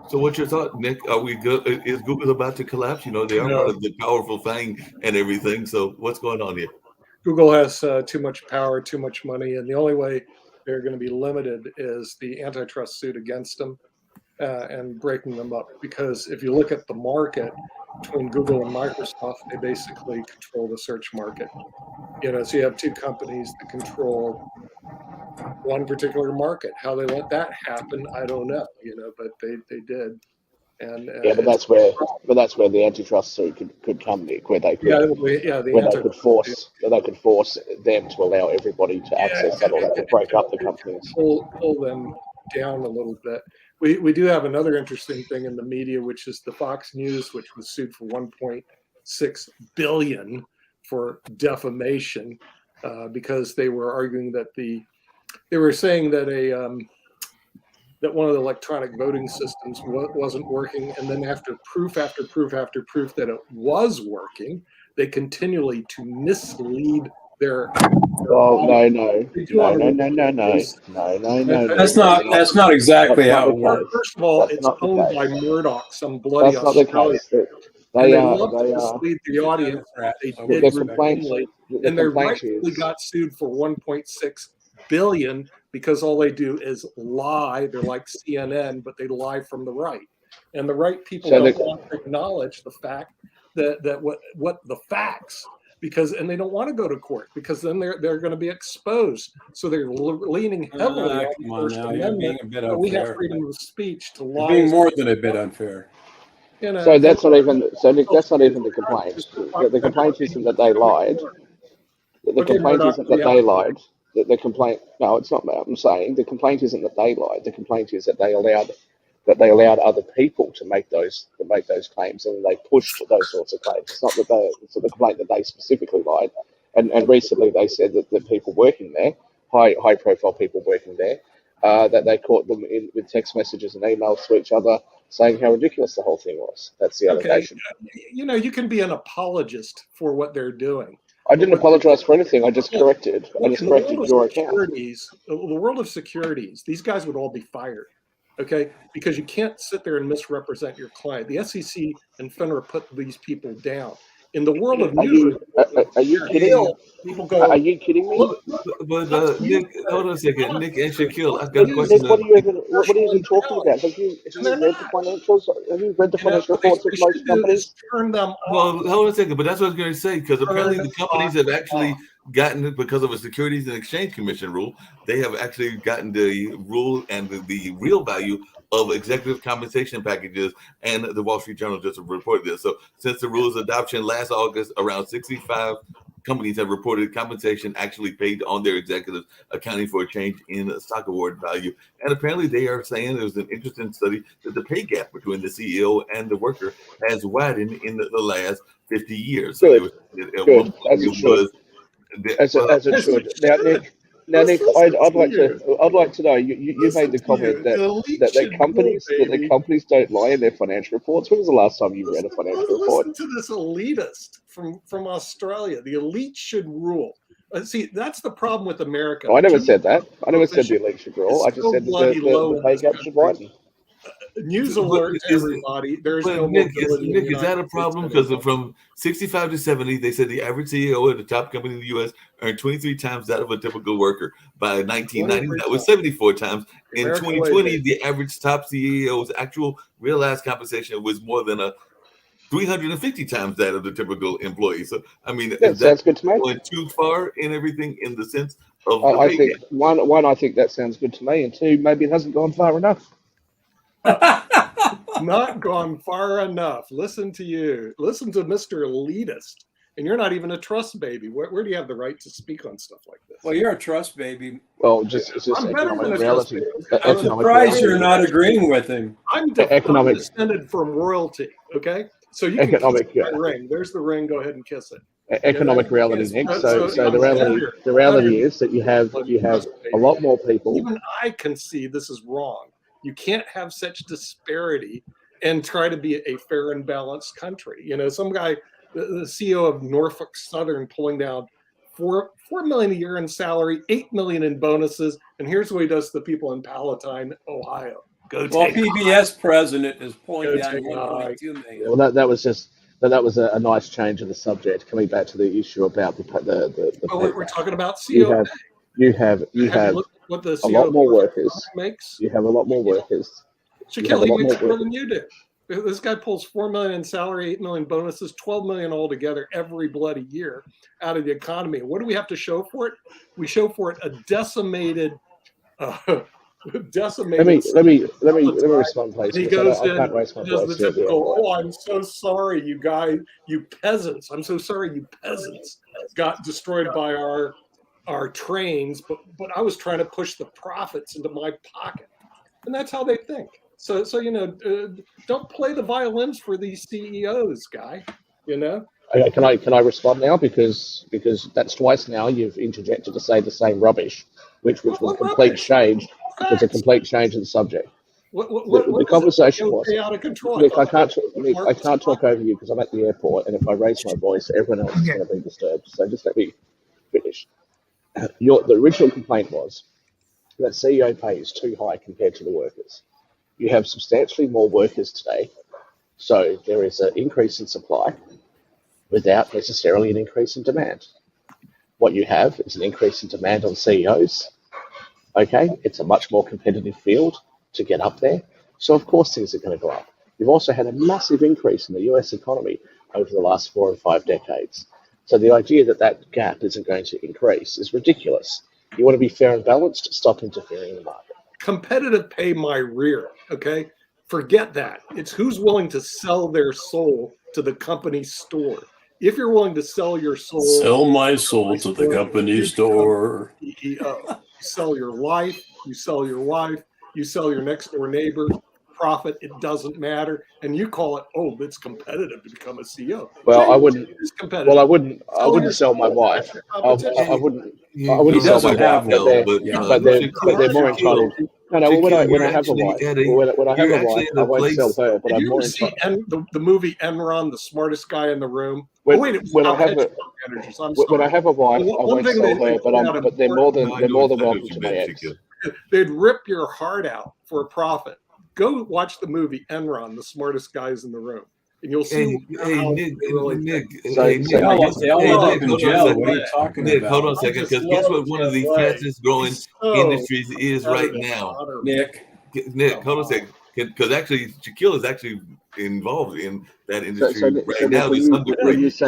B: So what's your thought, Nick? Are we good? Is Google about to collapse? You know, they are part of the powerful FANG and everything. So what's going on here?
D: Google has too much power, too much money, and the only way they're going to be limited is the antitrust suit against them and breaking them up. Because if you look at the market between Google and Microsoft, they basically control the search market. So you have two companies that control one particular market. How they let that happen, I don't know. But they did. And
E: Yeah, but that's where the antitrust suit could come, Nick, where they could force them to allow everybody to access that, or they could break up the companies.
D: Pull them down a little bit. We do have another interesting thing in the media, which is the Fox News, which was sued for $1.6 billion for defamation because they were arguing that they were saying that that one of the electronic voting systems wasn't working, and then after proof after proof after proof that it was working, they continually to mislead their.
E: Oh no!
C: That's not exactly how it works.
D: First of all, it's owned by Murdoch, some bloody Australian. They love to mislead the audience. They did routinely, and they rightfully got sued for $1.6 billion because all they do is lie. They're like CNN, but they lie from the right, and the right people don't want to acknowledge the fact that what the facts. And they don't want to go to court because then they're going to be exposed. So they're leaning heavily on the First Amendment. But we have freedom of speech to lie.
C: Being more than a bit unfair.
E: So that's not even Nick, that's not even the complaint. The complaint isn't that they lied. The complaint isn't that they lied. The complaint, no, it's not. I'm saying the complaint isn't that they lied. The complaint is that they allowed other people to make those claims, and they pushed those sorts of claims. It's not that it's the complaint that they specifically lied. And recently they said that the people working there, high profile people working there, that they caught them in with text messages and emails to each other saying how ridiculous the whole thing was. That's the allegation.
D: You can be an apologist for what they're doing.
E: I didn't apologize for anything. I just corrected your account.
D: The world of securities, these guys would all be fired. Okay, because you can't sit there and misrepresent your client. The SEC and FINRA put these people down. In the world of news,
E: are you kidding?
D: People go,
E: are you kidding me?
B: But Nick, hold on a second. Nick and Shaquille, I've got a question.
E: Nick, what are you even talking about? Have you read the financials? Have you read the financial reports of most companies?
D: Turn them off.
B: Well, hold on a second. But that's what I was going to say, because apparently the companies have actually gotten it because of a Securities and Exchange Commission rule. They have actually gotten the rule and the real value of executive compensation packages, and the Wall Street Journal just reported this. So since the rule's adoption last August, around 65 companies have reported compensation actually paid on their executives, accounting for a change in stock award value. And apparently they are saying there's an interesting study that the pay gap between the CEO and the worker has widened in the last 50 years.
E: Good.
B: So
E: As it should. Now, Nick, I'd like to know. You made the comment that companies don't lie in their financial reports. When was the last time you read a financial report?
D: Listen to this elitist from Australia. The elite should rule. See, that's the problem with America.
E: I never said that. I never said the elite should rule. I just said the pay gap should widen.
D: News alert to everybody. There's no mobility.
B: Nick, is that a problem? Because from 65 to 70, they said the average CEO at the top company in the U.S. earned 23 times that of a typical worker. By 1990, that was 74 times. In 2020, the average top CEO's actual realized compensation was more than 350 times that of the typical employee. So, I mean,
E: that sounds good to me.
B: Going too far in everything in the sense of
E: I think one, I think that sounds good to me, and two, maybe it hasn't gone far enough.
D: Not gone far enough. Listen to you. Listen to Mr. Elitist. And you're not even a trust baby. Where do you have the right to speak on stuff like this?
C: Well, you're a trust baby.
E: Well, it's just economic reality.
C: I'm surprised you're not agreeing with him.
D: I'm descended from royalty. Okay, so you can kiss the ring. There's the ring. Go ahead and kiss it.
E: Economic reality, Nick. So the reality is that you have a lot more people.
D: Even I can see this is wrong. You can't have such disparity and try to be a fair and balanced country. Some guy, the CEO of Norfolk Southern, pulling down $4 million a year in salary, $8 million in bonuses, and here's what he does to the people in Palatine, Ohio.
C: PBS president is pulling down $1.2 million.
E: Well, that was just that was a nice change of the subject. Coming back to the issue about the
D: We're talking about
E: you
D: CO.
E: have you have
D: looked at what the
E: a lot more workers.
D: makes.
E: You have a lot more workers.
D: Shaquille,
E: a lot
D: he makes
E: more
D: more than you do. This guy pulls $4 million in salary, $8 million bonuses, $12 million altogether every bloody year out of the economy. What do we have to show for it? We show for it a decimated. Decimated.
E: Let me respond, please.
D: And he
E: because
D: goes
E: I can't raise my
D: in, does
E: voice.
D: the typical, "Oh, I'm so sorry, you guys, you peasants. I'm so sorry, you peasants got destroyed by our trains, but I was trying to push the profits into my pocket," and that's how they think. So don't play the violins for these CEOs, guy.
E: Okay, can I respond now? Because that's twice now you've interjected to say the same rubbish, which was a complete change. It was a complete change of the subject. The conversation was,
D: out of control.
E: Nick, I can't talk over you because I'm at the airport, and if I raise my voice, everyone else is going to be disturbed. So just let me finish. The original complaint was that CEO pay is too high compared to the workers. You have substantially more workers today, so there is an increase in supply without necessarily an increase in demand. What you have is an increase in demand on CEOs. Okay, it's a much more competitive field to get up there. So of course things are going to go up. You've also had a massive increase in the US economy over the last 4 or 5 decades. So the idea that gap isn't going to increase is ridiculous. You want to be fair and balanced, stop interfering in the market.
D: Competitive pay my rear, okay? Forget that. It's who's willing to sell their soul to the company store. If you're willing to sell your soul,
G: sell my soul to the company store.
D: CEO. You sell your life, you sell your wife, you sell your next door neighbor, profit, it doesn't matter. And you call it, oh, it's competitive to become a CEO.
E: Well, I wouldn't.
D: It's competitive.
E: Well, I wouldn't sell my wife. I wouldn't sell my wife. But they're more entitled. No. When I have a wife, when I have a wife, I won't sell her. But I'm more entitled.
D: The movie Enron, the smartest guy in the room.
E: When I have a wife, I won't sell her. But they're more than welcome to my ex.
D: They'd rip your heart out for a profit. Go watch the movie Enron, the smartest guys in the room, and you'll see.
B: Nick,
C: they all end up in jail. What are you talking
B: Nick,
C: about?
B: hold on a second, because guess what one of the fastest growing industries is right now?
C: Nick,
B: hold on a second. Because actually, Shaquille is actually involved in that industry right now.
E: Where
B: He's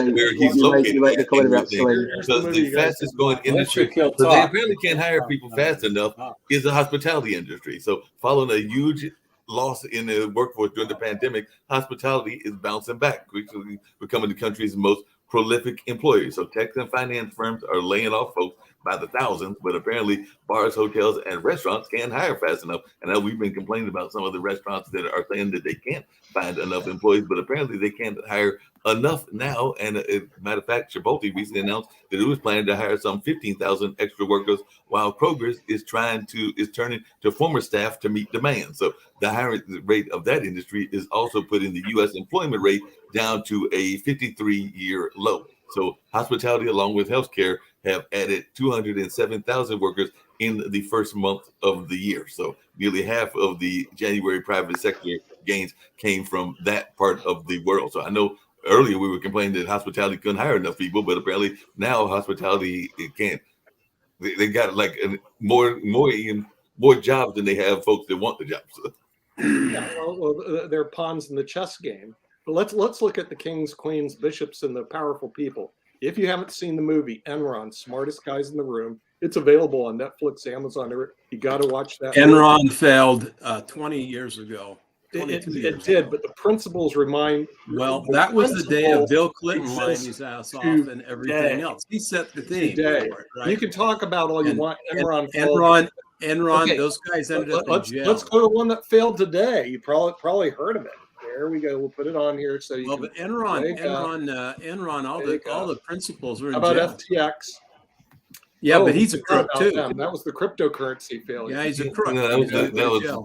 B: located.
E: You make the comment about selling.
B: So the fastest growing industry, because they apparently can't hire people fast enough, is the hospitality industry. So following a huge loss in the workforce during the pandemic, hospitality is bouncing back, quickly becoming the country's most prolific employer. So tech and finance firms are laying off folks by the thousands, but apparently bars, hotels, and restaurants can't hire fast enough. And now we've been complaining about some of the restaurants that are saying that they can't find enough employees, but apparently they can't hire enough now. And matter of fact, Chipotle recently announced that it was planning to hire some 15,000 extra workers, while Kroger's is turning to former staff to meet demand. So the hiring rate of that industry is also putting the U.S. employment rate down to a 53-year low. So hospitality, along with healthcare, have added 207,000 workers in the first month of the year. So nearly half of the January private sector gains came from that part of the world. So I know earlier we were complaining that hospitality couldn't hire enough people, but apparently now hospitality can't. They got like more jobs than they have folks that want the jobs.
D: Yeah, well, they're pawns in the chess game. But let's look at the kings, queens, bishops, and the powerful people. If you haven't seen the movie Enron, Smartest Guys in the Room, it's available on Netflix, Amazon. You got to watch that.
G: Enron failed 20 years ago.
D: It did, but the principles remind.
G: Well, that was the day of Bill Clinton lining his ass off and everything else. He set the theme.
D: Right? You can talk about all you want.
G: Enron,
D: okay.
G: Those guys ended up in jail.
D: Let's go to one that failed today. You probably heard of it. There we go. We'll put it on here so you.
G: Well, but Enron, all the principles were in
D: jail. How about FTX?
G: Yeah, but he's a crook too.
D: That was the cryptocurrency failure.
G: Yeah, he's a crook.
B: No, that was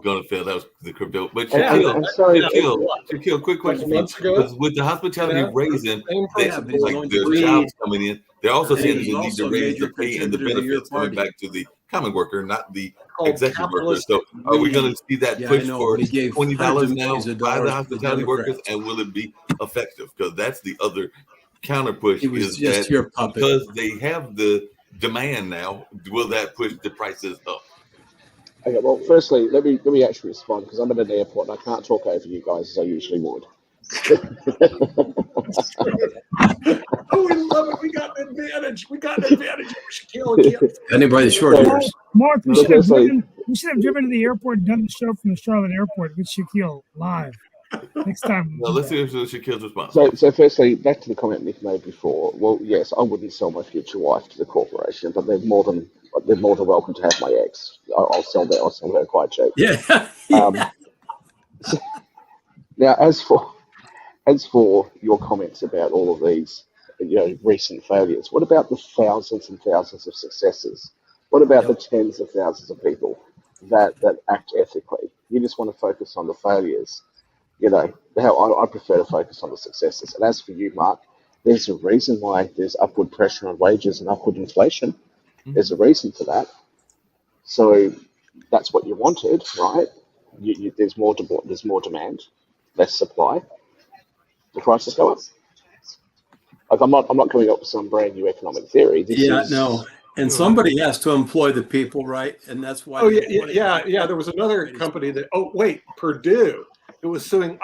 B: going to fail. That was the crypto. But
E: Shaquille,
B: quick question. Because with the hospitality raising, there's jobs coming in. They're also saying that they need to raise the pay and the benefits, coming back to the common worker, not the
D: Called
B: executive worker.
D: capitalist
B: So are we going to see that
G: Yeah, I
B: push
G: know,
B: for
G: but he gave
B: $20
G: hundreds of
B: now
G: millions of
B: by
G: dollars
B: the
G: to the
B: hospitality workers,
G: Democrats.
B: and will it be effective? Because that's the other counter push,
G: He was
B: is
G: just
B: that
G: your puppet.
B: because they have the demand now, will that push the prices up?
E: Okay, well, firstly, let me actually respond because I'm at an airport and I can't talk over you guys as I usually would.
D: Oh, we love it. We got an advantage. We got an advantage over Shaquille and Kip.
G: Anybody's short
E: So-
G: years.
A: Mark, we
E: So
A: should have
E: firstly-
A: driven to the airport and done the show from the Charlotte airport with Shaquille live. Next time.
B: Well, let's see if Shaquille's response.
E: So firstly, back to the comment Nick made before. Well, yes, I wouldn't sell my future wife to the corporation, but they're more than welcome to have my ex. I'll sell that. I'll sell her quite cheap.
G: Yeah.
E: Um, Now, as for your comments about all of these, recent failures, what about the thousands and thousands of successes? What about the tens of thousands of people that act ethically? You just want to focus on the failures. How I prefer to focus on the successes. And as for you, Mark, there's a reason why there's upward pressure on wages and upward inflation. There's a reason for that. So that's what you wanted, right? There's more demand, less supply. The prices go up. Like I'm not coming up with some brand new economic theory.
G: No. And somebody has to employ the people, right? And that's why.
D: Oh yeah. There was another company that. Oh wait, Purdue. It was selling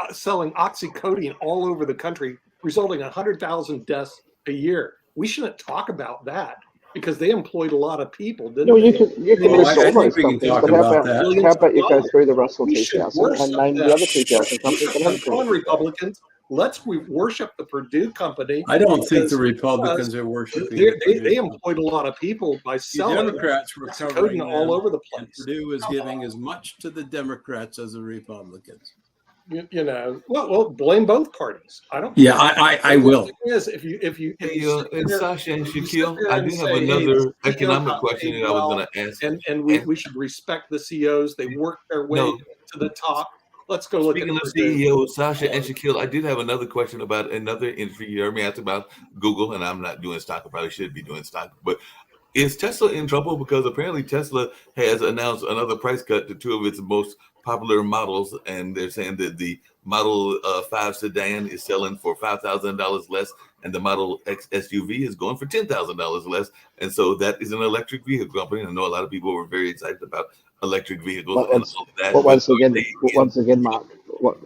D: oxycodone all over the country, resulting in 100,000 deaths a year. We shouldn't talk about that because they employed a lot of people, didn't
E: No,
D: they?
E: you can list all those companies, but how about you go through the Russell
D: We should
E: 2000 and name the other 2,000 companies that haven't
D: on
E: been?
D: Republicans. Let's worship the Purdue company.
G: I don't think
D: because
G: the Republicans are worshiping.
D: they employed a lot of people by
G: The
D: selling
G: Democrats were covering
D: oxycodone all
G: them,
D: over the
G: and
D: place.
G: Purdue is giving as much to the Democrats as the Republicans.
D: Well, blame both parties. I don't.
G: Yeah, I will.
D: The thing is, if you
B: Hey,
D: sit
B: and
D: there-
B: Sasha and
D: you sit
B: Shaquille,
D: there
B: I
D: and
B: do have
D: say, hey,
B: another
D: the CEO
B: economic
D: got
B: question
D: paid
B: that I was
D: well,
B: going to ask.
D: and we should respect the CEOs. They work their way
B: No.
D: to the top. Let's go look
B: Speaking
D: at
B: of
D: Purdue.
B: CEO, Sasha and Shaquille, I did have another question about another industry. You heard me ask about Google, and I'm not doing stock. I probably should be doing stock. But is Tesla in trouble? Because apparently Tesla has announced another price cut to two of its most popular models, and they're saying that the Model 5 sedan is selling for $5,000 less, and the Model X SUV is going for $10,000 less. And so that is an electric vehicle company. I know a lot of people were very excited about electric vehicles and all of that.
E: But once again,
B: Mark,
E: Mark,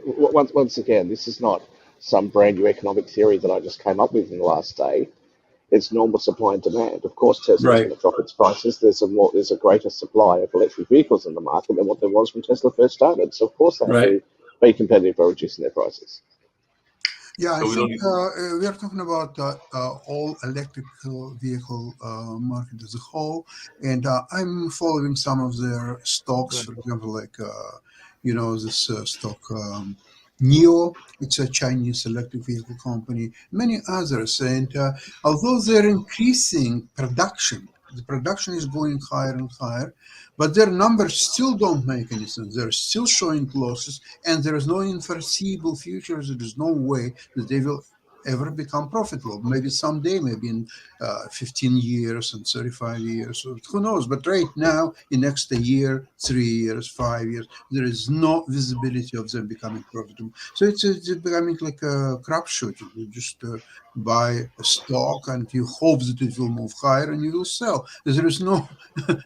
E: once again, this is not some brand new economic theory that I just came up with in the last day. It's normal supply and demand. Of course, Tesla's
G: Right.
E: going to drop its prices. There's a greater supply of electric vehicles in the market than what there was when Tesla first started. So of course they have to be competitive by reducing their prices.
F: Yeah, I
B: So we don't
F: think we are talking about all electric vehicle market as a whole, and I'm following some of their stocks. For example, like this stock NIO. It's a Chinese electric vehicle company. Many others, and although they're increasing production, the production is going higher and higher, but their numbers still don't make any sense. They're still showing losses, and there is no foreseeable future. There is no way that they will ever become profitable. Maybe someday, maybe in 15 years and 35 years, or who knows? But right now, in next year, 3 years, 5 years, there is no visibility of them becoming profitable. So it's becoming like a crapshoot. You just buy a stock and you hope that it will move higher and you will sell. There is no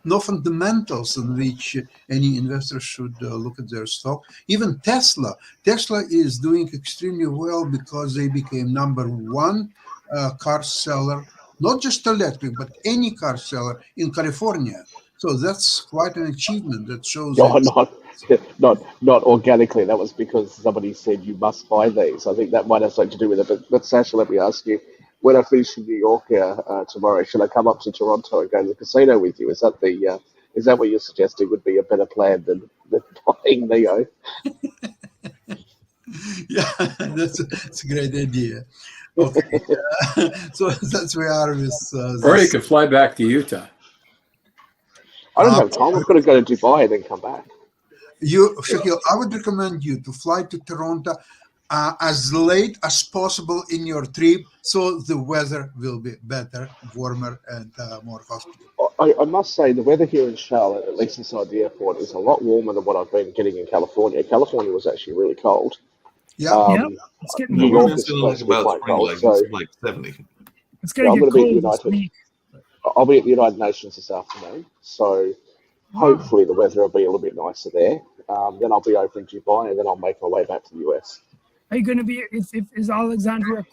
F: no fundamentals in which any investor should look at their stock. Even Tesla is doing extremely well because they became number one car seller, not just electric, but any car seller in California. So that's quite an achievement that shows.
E: Not organically. That was because somebody said you must buy these. I think that might have something to do with it. But Sasha, let me ask you: when I finish in New York tomorrow, should I come up to Toronto and go to the casino with you? Is that what you're suggesting would be a better plan than buying Neo?
F: Yeah, that's a great idea. Okay, so that's where we are with.
G: Or you could fly back to Utah.
E: I don't have time. I've got to go to Dubai and then come back.
F: Shaquille, I would recommend you to fly to Toronto as late as possible in your trip, so the weather will be better, warmer, and more hospitable.
E: I must say the weather here in Charlotte, at least inside the airport, is a lot warmer than what I've been getting in California. California was actually really cold.
F: Yeah.
A: Yep, it's getting
E: New
A: cold.
E: York
B: It's
E: is
B: gonna
E: supposed
B: look
E: to be
B: about
E: quite
B: spring,
E: cold,
B: like
E: so
B: it's like 70.
A: It's going
E: I'm
A: to
E: going
A: get
E: to be at
A: cold this
E: United.
A: week.
E: I'll be at the United Nations this afternoon, so hopefully the weather will be a little bit nicer there. Then I'll be over in Dubai, and then I'll make my way back to the US.
A: Are you going to be? If is Alexandria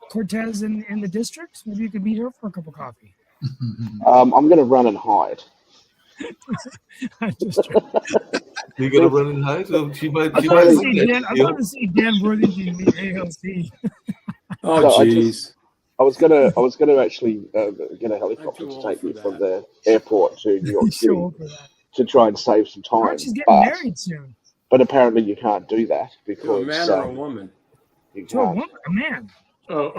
A: Cortez in the district? Maybe you could meet her for a cup of coffee.
E: I'm going to run and hide.
A: I'm just joking.
B: You're gonna run and hide, so she might.
A: I'd
B: She
A: love
B: might
A: to
B: look
A: see
B: at
A: Dan.
B: you.
A: I'd love to see Dan Worthington meet AOC.
C: Oh,
E: So I
C: jeez.
E: I was gonna actually get a helicopter
C: I'm too
E: to
C: old
E: take
C: for
E: me from
C: that.
E: the airport to New York
A: He's
E: City
A: so old for that.
E: to try and save some time.
A: Aren't she's getting
E: But
A: married soon?
E: apparently you can't do that
C: To a
E: because
C: man or a woman?
E: you
A: To a
E: can't.
A: woman, a man.
D: Oh,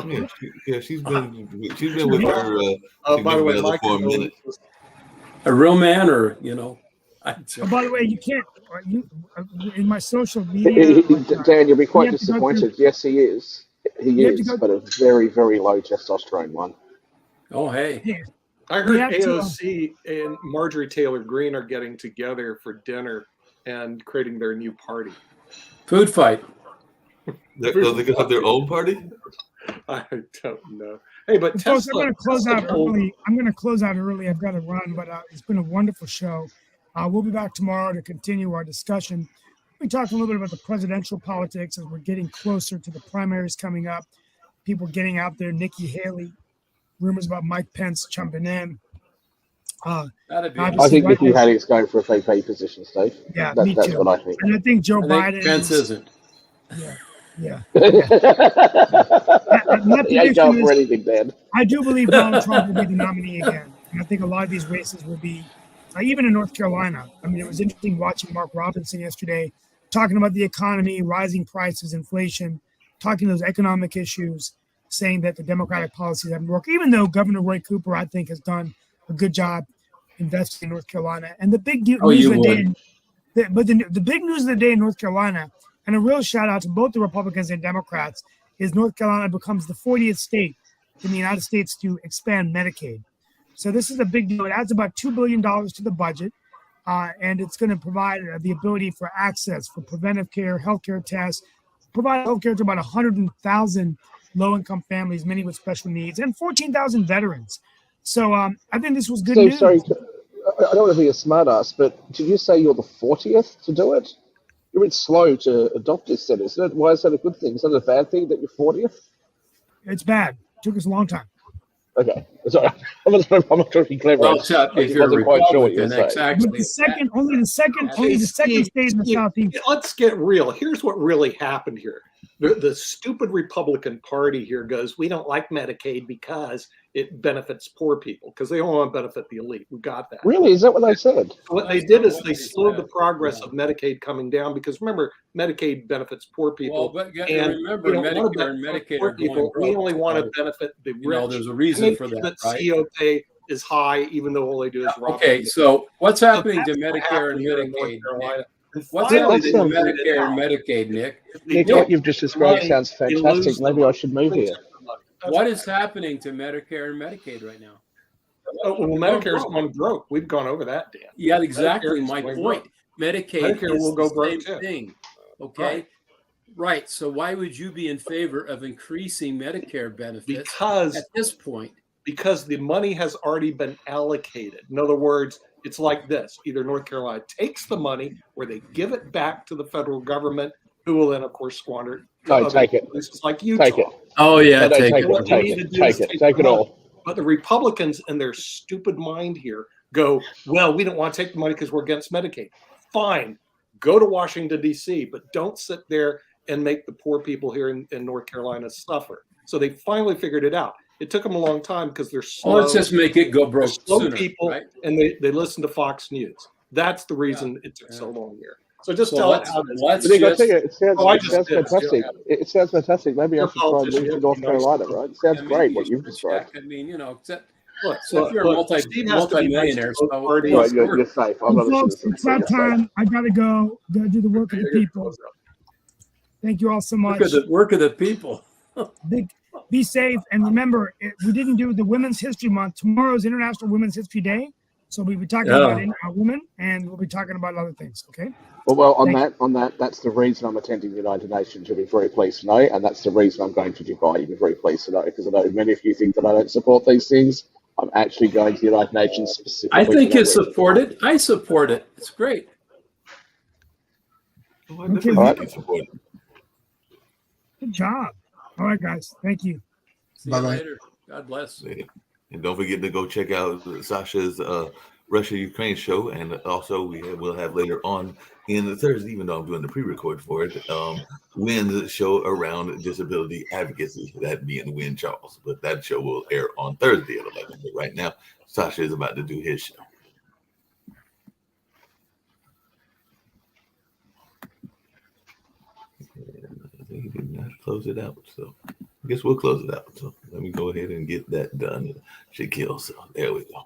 B: Yeah, she's been with her
D: by the way,
B: significant other
D: my
B: for a minute.
D: condolences.
C: A real man, or
A: Oh, by the way, you can't. In my social media,
E: Dan, you'll be quite
A: you have to go through-
E: disappointed. Yes, he is. He
A: You have to
E: is,
A: go-
E: but a very, very low testosterone one.
C: oh, hey.
A: yeah,
D: I
A: We
D: heard
A: have to,
D: AOC and Marjorie Taylor Greene are getting together for dinner and creating their new party.
C: Food fight.
B: Are they gonna have their own party?
D: I don't know. Hey, but
A: folks, I'm
D: Tesla.
A: going to close out
D: Tesla told-
A: early. I'm going to close out early. I've got to run, but it's been a wonderful show. We'll be back tomorrow to continue our discussion. We talked a little bit about the presidential politics as we're getting closer to the primaries coming up. People getting out there. Nikki Haley, rumors about Mike Pence jumping in.
C: That'd be
A: I
E: I think
A: Right.
E: Nikki Haley's going for a VP position, Steve.
A: Yeah, me
E: That's
A: too.
E: what I think.
A: And I think Joe
C: I
A: Biden.
C: think Pence isn't.
A: Yeah.
E: he
A: My
E: ain't
A: prediction
E: going for
A: is-
E: anything, Dan.
A: I do believe Donald Trump will be the nominee again. And I think a lot of these races will be, even in North Carolina. I mean, it was interesting watching Mark Robinson yesterday talking about the economy, rising prices, inflation, talking those economic issues, saying that the Democratic policies haven't worked, even though Governor Roy Cooper, I think, has done a good job investing in North Carolina. And the big news
C: Oh, you
A: of the day,
C: would.
A: but the big news of the day in North Carolina, and a real shout out to both the Republicans and Democrats, is North Carolina becomes the 40th state in the United States to expand Medicaid. So this is a big deal. It adds about $2 billion to the budget, and it's going to provide the ability for access for preventive care, healthcare tests, provide healthcare to about 100,000 low-income families, many with special needs, and 14,000 veterans. So I think this was good
E: Steve,
A: news.
E: sorry, I don't want to be a smartass, but did you say you're the 40th to do it? You're a bit slow to adopt this, then, isn't it? Why is that a good thing? Is that a bad thing that you're 40th?
A: It's bad. Took us a long time.
E: Okay, sorry. I'm not trying to be clever.
C: Well,
E: I
C: except
E: just
C: if you're a
E: wasn't quite sure what you were
C: Republican,
E: saying.
C: it's
A: But
C: actually
A: only the second state in the
D: Steve,
A: Southeast.
D: let's get real. Here's what really happened here. The stupid Republican Party here goes, we don't like Medicaid because it benefits poor people, because they don't want to benefit the elite. We got that.
E: Really? Is that what they said?
D: What they did is they slowed the progress of Medicaid coming down, because remember, Medicaid benefits poor people.
C: well, but
D: and
C: remember,
D: we don't want to
C: Medicare and
D: benefit
C: Medicaid
D: poor
C: are going
D: people. We
C: broke.
D: only want to benefit the rich.
C: You know, there's a reason for that, right?
D: CEO pay is high, even though all they do is rob
C: Okay,
D: people.
C: so what's happening to
D: that's what
C: Medicare and
D: happened here in North
C: Medicaid?
D: Carolina.
C: Nick?
D: And
C: What's
E: Yeah,
C: happening
E: that
C: to
E: sounds-
C: Medicare and Medicaid, Nick?
E: Nick, what you've just described sounds fantastic. Maybe I should move here.
C: What is happening to Medicare and Medicaid right now?
D: Well, Medicare's gone broke. We've gone over that, Dan.
C: Yeah, exactly
D: Medicare is
C: my
D: going
C: point. Medicaid
D: Medicare
C: is
D: will go
C: the
D: broke
C: same
D: too.
C: thing. Okay.
D: Right.
C: Right. So why would you be in favor of increasing Medicare benefits
D: Because
C: at this point?
D: the money has already been allocated. In other words, it's like this: either North Carolina takes the money, or they give it back to the federal government, who will then, of course, squander it.
E: No, take it.
D: Places like Utah.
E: Take it.
C: Oh yeah,
E: No,
C: take
E: take
C: it.
E: it. Take it all.
D: But the Republicans, in their stupid mind here, go, well, we don't want to take the money because we're against Medicaid. Fine, go to Washington, D.C., but don't sit there and make the poor people here in North Carolina suffer. So they finally figured it out. It took them a long time because they're slow.
C: Well, let's just make it go
D: They're
C: broke
D: slow
C: sooner,
D: people,
C: right?
D: and they listen to Fox News. That's the reason it took so long here. So just
C: So
D: tell it
C: let's-
D: how it is.
C: let's
E: Nick, I
C: just-
E: tell you, it sounds,
D: Oh, I
E: it
D: just
E: sounds
D: did.
E: fantastic. It sounds fantastic. Maybe I
D: You're a
E: should try and
D: politician.
E: move to
D: You
E: North
D: have to be nice.
E: Carolina, right? It sounds
C: I mean,
E: great
C: you
E: what you've
C: should
E: described.
C: check. I mean,
D: Look,
C: so if you're a
D: look, Steve has to be nice to
C: multi-millionaire,
D: both
C: so
D: parties.
E: Right, you're safe. I'm
A: Well,
E: not a
A: folks,
E: citizen.
A: it's
E: so
A: that
E: you're safe.
A: time. I gotta go. Gotta do the work of the people. Thank you all so much.
C: Work of the people.
A: Be safe. And remember, we didn't do the Women's History Month. Tomorrow's International Women's History Day. So we'll be talking about women, and we'll be talking about other things. Okay.
E: Well, on that, that's the reason I'm attending the United Nations. You'll be very pleased to know, and that's the reason I'm going to Dubai. You'll be very pleased to know, because I know many of you think that I don't support these things. I'm actually going to the United Nations specifically.
C: I think you support it. I support it. It's great.
B: Oh, I definitely think you support it.
A: Good job. All right, guys. Thank you.
C: See you later. God bless.
B: And don't forget to go check out Sasha's Russia-Ukraine show, and also we'll have later on in the Thursday, even though I'm doing the pre-record for it, Wynn's show around disability advocacy, that being Wynn Charles. But that show will air on Thursday at 11. But right now, Sasha is about to do his show. And I think he did not close it out, so I guess we'll close it out. So let me go ahead and get that done. Shaquille, so there we go.